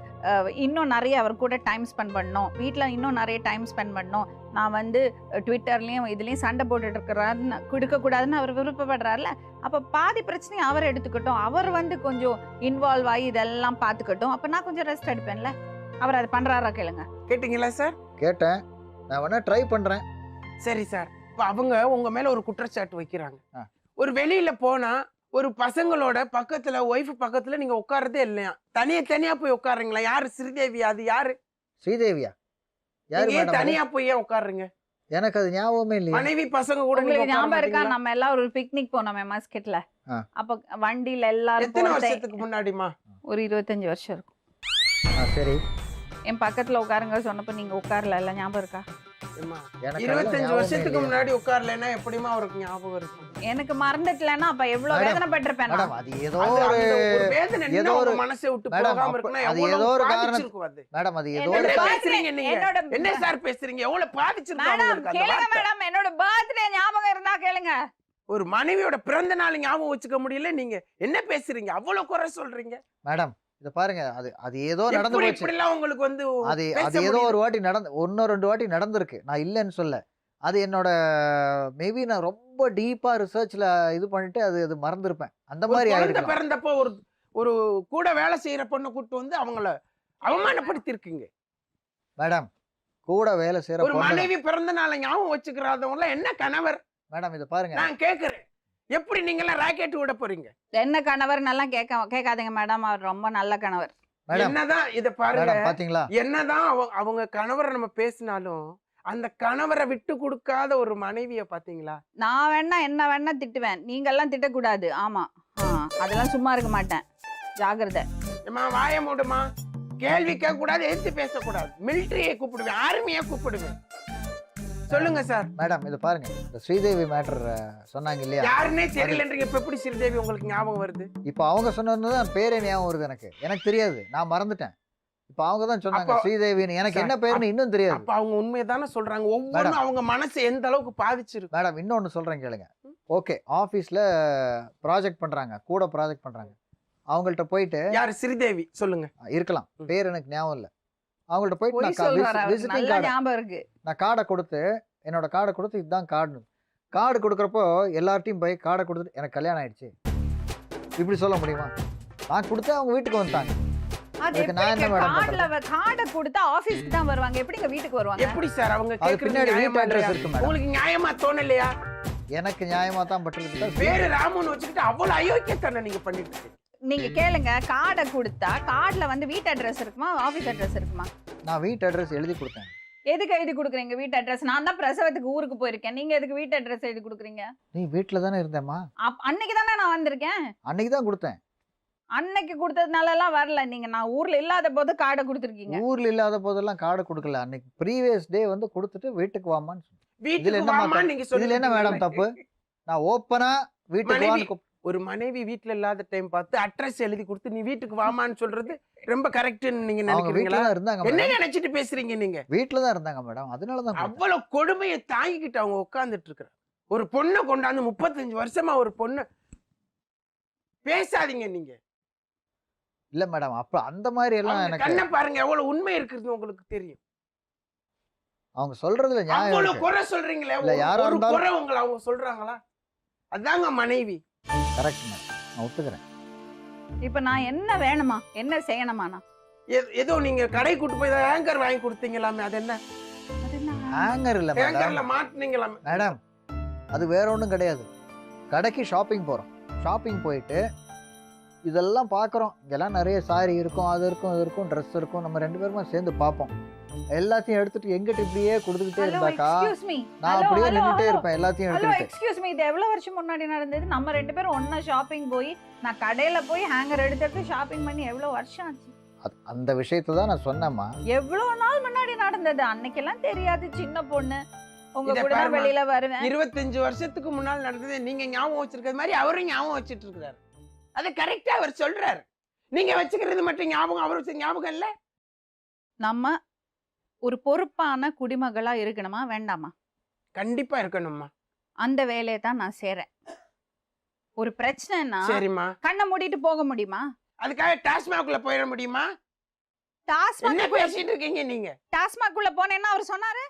இன்னும் நிறைய அவர் கூட டைம் ஸ்பெண்ட் பண்ணணும், வீட்டில் இன்னும் நிறைய டைம் ஸ்பெண்ட் பண்ணணும், நான் வந்து ட்விட்டர்லேயும் இதுலேயும் சண்டை போட்டுட்டு இருக்கிறாருன்னு கொடுக்கக்கூடாதுன்னு அவர் விருப்பப்படுறாருல, அப்போ பாதி பிரச்சனையும் அவர் எடுத்துக்கட்டும், அவர் வந்து கொஞ்சம் இன்வால்வ் ஆகி இதெல்லாம் பார்த்துக்கட்டும், அப்போ நான் கொஞ்சம் ரெஸ்ட் எடுப்பேன்ல. அவர் அதை பண்ணுறாரா கேளுங்க. கேட்டீங்களா சார்? கேட்டேன், நான் வேணா ட்ரை பண்ணுறேன். சரி சார், இப்போ அவங்க உங்க மேல ஒரு குற்றச்சாட்டு வைக்கிறாங்க. ஆ. ஒரு வெளியில போனா ஒரு பசங்களோட பக்கத்துல ஒய்ஃப் பக்கத்துல நீங்க உட்கார்றதே இல்லையா, தனியா போய் உட்காருங்களா? யாரு ஸ்ரீதேவி? அது யாரு? ஸ்ரீதேவியா? யாரு நீங்க ஏன் மேடம்? தனியா போய் ஏன் உட்காருங்க? எனக்கு அது ஞாபகமே இல்லையா? மனைவி பசங்க கூட நீங்க உங்களுக்கு உட்கார ஞாபகம் இருக்கா, மாட்டீங்களா? நம்ம எல்லாம் ஒரு பிக்னிக் போனோமே மஸ்கெட்ல? ஆ. அப்போ வண்டியில எல்லாரும் எத்தனை போறதே வருஷத்துக்கு முன்னாடிமா? ஒரு 25 வருஷம் இருக்கும். சரி, என் பக்கத்துல உட்காருங்க சொன்னப்ப நீங்க உட்காரல, ஞாபகம் இருக்கா? ஏம்மா, எனக்கு அதெல்லாம் 25 ஞாபகமே வருஷத்துக்கு இல்லையா? முன்னாடி உட்கார்லன்னா எப்படிமா அவருக்கு ஞாபகம் இருக்கும்? எனக்கு மறந்துட்டலன்னா அப்ப எவ்வளவு மேடம், வேதனைப்பட்டிருப்பேன் மேடம், நான். அது ஏதோ அது ஒரு அந்த ஒரு வேதனை ஏதோ இன்னும் ஒரு- உங்க மனசை விட்டு மேடம், போகாம அப்ப இருக்குன்னா அது ஏதோ எவ்வளவு ஒரு காரணம். பாதிச்சிருக்கும் அது. மேடம், அது ஏதோ என்னோட ஒரு என்ன கா- பேசுறீங்க நீங்க? என்னோட என்ன சார் பேசுறீங்க? எவ்வளவு பாதிச்சிருக்கும் மேடம் அவங்களுக்கு அந்த கேளுங்க வார்த்தை? மேடம், என்னோட பர்த்டே ஞாபகம் இருந்தா கேளுங்க. ஒரு மனைவியோட பிறந்த நாள் ஞாபகம் வச்சுக்க முடியல, நீங்க என்ன பேசுறீங்க? அவ்வளவு குறை சொல்றீங்க. மேடம், இதை பாருங்க, அது ஏதோ நடந்து எப்படி போச்சு. இப்படி எல்லாம் உங்களுக்கு வந்து அது பேச அது ஏதோ முடியுது? ஒரு வாட்டி ஒன்னோ 2 வாட்டி நடந்திருக்கு, நான் இல்லைன்னு சொல்ல. அது என்னோட மேபி நான் ரொம்ப டீப்பா ரிசர்ச்ல இது பண்ணிட்டு அது மறந்துருப்பேன். அந்த ஒரு மாதிரி குழந்தை ஆயிருக்கலாம். பிறந்தப்போ ஒரு கூட வேலை செய்யற பொண்ணை கூட்டு வந்து அவங்கள அவமானப்படுத்தி இருக்கீங்க. மேடம், கூட வேலை செய்யற ஒரு பொண்ணு. மனைவி பிறந்த நாளை ஞாபகம் வச்சுக்கிறாதவங்க என்ன கணவர்? மேடம், இதை பாருங்க. நான் கேக்குறேன், எப்படி நீங்க எல்லாம் ராக்கெட் விட போறீங்க? என்ன கணவர் நல்லா கேட்காதீங்க மேடம், அவர் ரொம்ப நல்ல கணவர். மேடம், என்னதான் இத பாருங்க, மேடம் பாத்தீங்களா? என்னதான் அவங்க கணவரை நம்ம பேசினாலும் அந்த கணவரை விட்டு கொடுக்காத ஒரு மனைவிய பாத்தீங்களா? நான் வேணா என்ன வேணா திட்டுவேன், நீங்க எல்லாம் திட்டக்கூடாது. ஆமா, அதெல்லாம் சும்மா இருக்க மாட்டேன், ஜாகிரதை. ஏம்மா வாய மூடுமா, கேள்வி கேட்க கூடாது, எதிர்த்து பேசக்கூடாது. மிலிட்டரியை கூப்பிடுவேன், ஆர்மியை கூப்பிடுவேன். சொல்லுங்க சார். மேடம், இது பாருங்க, இந்த ஸ்ரீதேவி மேட்டர் சொன்னாங்க இல்லையா? யாருன்னே தெரியலன்றீங்க, இப்ப எப்படி ஸ்ரீதேவி உங்களுக்கு ஞாபகம் வருது? இப்போ அவங்க சொன்னதுதான் பேரே ஞாபகம் வருது. எனக்கு தெரியாது, நான் மறந்துட்டேன். இப்போ அவங்க தான் சொன்னாங்க அப்போ- ஸ்ரீதேவின்னு. எனக்கு சார், என்ன பேருன்னு இன்னும் தெரியாது. அப்ப அவங்க உண்மையதானே சொல்றாங்க. ஒவ்வொன்றும் மேடம். அவங்க மனசு எந்த அளவுக்கு பாதிச்சிருக்கு. மேடம், இன்னொன்று சொல்கிறேன் கேளுங்க. ஓகே, ஆஃபீஸில் ப்ராஜெக்ட் பண்ணுறாங்க, கூட ப்ராஜெக்ட் பண்ணுறாங்க. அவங்கள்ட்ட போயிட்டு யாரு? ஸ்ரீதேவி சொல்லுங்க. இருக்கலாம், பேர் எனக்கு ஞாபகம் இல்லை. அவங்கள்ட்ட போயிட்டு பொய் சொல்றாரு அவருக்கு, விசிட்டிங் நல்ல கார்டு, ஞாபகம் இருக்கு. நான் கார்டை கொடுத்து, என்னோட கார்டை கொடுத்து, இதுதான் கார்டு கொடுக்குறப்போ எல்லார்ட்டையும் போய் கார்டை கொடுத்துட்டு எனக்கு கல்யாணம் ஆயிடுச்சு இப்படி சொல்ல முடியுமா? நான் கொடுத்து அவங்க வீட்டுக்கு வந்துட்டாங்க. அது அதுக்கு நான் என்ன மேடம் கார்டை கொடுத்தா ஆபீஸ்க்கு தான் வருவாங்க, எப்படிங்க வீட்டுக்கு வருவாங்க? எப்படி சார் அவங்க அது கேக்குறது பின்னாடி வீட்டு நியாயமா அட்ரஸ் இல்லையா? இருக்கு மேடம். உங்களுக்கு நியாயமா தோணலையா? எனக்கு நியாயமா தான் பட்டிருக்கு. பேரு ராமுன்னு வச்சுக்கிட்டு அவ்வளவு அயோக்கியத்தனை நீங்க பண்ணிட்டு இருக்கீங்க. நீங்க கேளுங்க, கார்டை கொடுத்தா கார்டுல வந்து வீட்டு அட்ரஸ் இருக்குமா, ஆபீஸ் அட்ரஸ் இருக்குமா? நான் வீட்டு அட்ரஸ் எழுதி கொடுத்தேன். எதுக்கு எழுதி கொடுக்குறீங்க வீட்டு அட்ரஸ்? நான் தான் பிரசவத்துக்கு ஊருக்கு போயிருக்கேன், நீங்க எதுக்கு வீட்டு அட்ரஸ் எழுதி கொடுக்குறீங்க? நீ வீட்டில் தானே இருந்தேம்மா. அன்னைக்கு தானே நான் வந்திருக்கேன். அன்னைக்கு தான் கொடுத்தேன். அன்னைக்கு கொடுத்ததுனால எல்லாம் வரல, நீங்க நான் ஊர்ல இல்லாத போது கார்டை கொடுத்துருக்கீங்க. ஊர்ல இல்லாத போதெல்லாம் கார்டு கொடுக்கல. அன்னைக்கு ப்ரீவியஸ் டே வந்து கொடுத்துட்டு வீட்டுக்கு வாமான்னு சொன்னேன். இதுல வீட்டுக்கு என்னம்மா வாமா நீங்க இதுல என்ன மேடம் தப்பு? நான் ஓப்பனா வீட்டுக்கு மனைவி- வான்னு ஒரு மனைவி வீட்டுல இல்லாத டைம் பார்த்து அட்ரஸ் எழுதி கொடுத்து நீ வீட்டுக்கு வாமான்னு சொல்றது ரொம்ப கரெக்ட்னு நீங்க அவங்க வீட்டுல நினைக்கிறீங்களா? தான் இருந்தாங்க என்ன மேடம். நினைச்சிட்டு பேசுறீங்க நீங்க? வீட்டுல தான் இருந்தாங்க மேடம், அதனால தான் கொடுத்தேன். அவ்வளவு கொடுமையை தாங்கிக்கிட்டு அவங்க உட்கார்ந்துட்டு இருக்கிறாங்க. ஒரு பொண்ணை கொண்டாந்து 35 வருஷமா ஒரு பொண்ணு பேசாதீங்க நீங்க. இல்ல மேடம், அப்ப அந்த மாதிரி எல்லாம் அவங்க எனக்கு கண்ணை பாருங்க எவ்வளவு உண்மை இருக்கிறது உங்களுக்கு தெரியும். அவங்க சொல்றதுல நியாயம் அவ்வளவு இருக்கு. குறை சொல்றீங்களே, இல்ல, யாரா ஒரு இருந்தாலும் குறை உங்களை அவங்க சொல்றாங்களா? அதாங்க மனைவி. கரெக்ட் மேடம், நான் ஒத்துக்கிறேன். இப்ப நான் என்ன வேணுமா, என்ன செய்யணுமா? நான் ஏதோ நீங்க கடை கூட்டு போய் ஹேங்கர் வாங்கி கொடுத்தீங்களாமே, அது என்ன? அது என்ன? ஹேங்கர் இல்ல மேடம். ஹேங்கர்ல மாட்டுனீங்களாமே. மேடம், அது வேற ஒன்றும் கிடையாது. கடைக்கு ஷாப்பிங் போகிறோம். ஷாப்பிங் போயிட்டு இதெல்லாம் பார்க்குறோம். இங்கெல்லாம் நிறைய சாரி இருக்கும், அது இருக்கும், இது இருக்கும், ட்ரெஸ் இருக்கும். நம்ம 2 பேருமா சேர்ந்து பார்ப்போம். எல்லாத்தையும் எடுத்துட்டு எங்கிட்ட இப்படியே கொடுத்துக்கிட்டே Hello, இருந்தாக்கா excuse me. நான் Hello, அப்படியே hello, நின்றுட்டே hello. இருப்பேன் எல்லாத்தையும் ஹலோ எடுத்துக்கிட்டு. எக்ஸ்கியூஸ் மீ, இது எவ்வளவு வருஷம் முன்னாடி நடந்தது? நம்ம 2 பேரும் ஒண்ணா ஷாப்பிங் போய் நான் கடையில போய் ஹேங்கர் எடுத்து ஷாப்பிங் பண்ணி எவ்வளவு வருஷம் ஆச்சு? அந்த விஷயத்தை தான் நான் சொன்னேம்மா. எவ்வளவு நாள் முன்னாடி நடந்தது? அன்னைக்கெல்லாம் தெரியாது, சின்ன பொண்ணு. உங்க இத கூட தான் பாரும்மா. வெளியில வருவேன். 25 வருஷத்துக்கு முன்னால் நடந்தது நீங்க ஞாபகம் வச்சிருக்கிறது மாதிரி அவரும் ஞாபகம் வச்சிட்டு இருக்கிறாரு. அதை கரெக்டா அவர் சொல்றாரு. நீங்க வச்சுக்கிறது மட்டும் ஞாபகம், அவருக்கு ஞாபகம் இல்ல. நம்ம ஒரு பொறுப்பான குடிமகளா இருக்கணுமா வேண்டாமா? கண்டிப்பா இருக்கணும்மா. அந்த வேலையை தான் நான் செய்றேன். ஒரு பிரச்சனைனா சரிம்மா. கண்ணை மூடிட்டு போக முடியுமா? அதுக்காக டாஸ்மாகுள்ள போயிட முடியுமா? என்ன டாஸ்மாக் பேசிட்டு இருக்கீங்க நீங்க? டாஸ்மாக் உள்ள போனேன்னா அவர் சொன்னாரு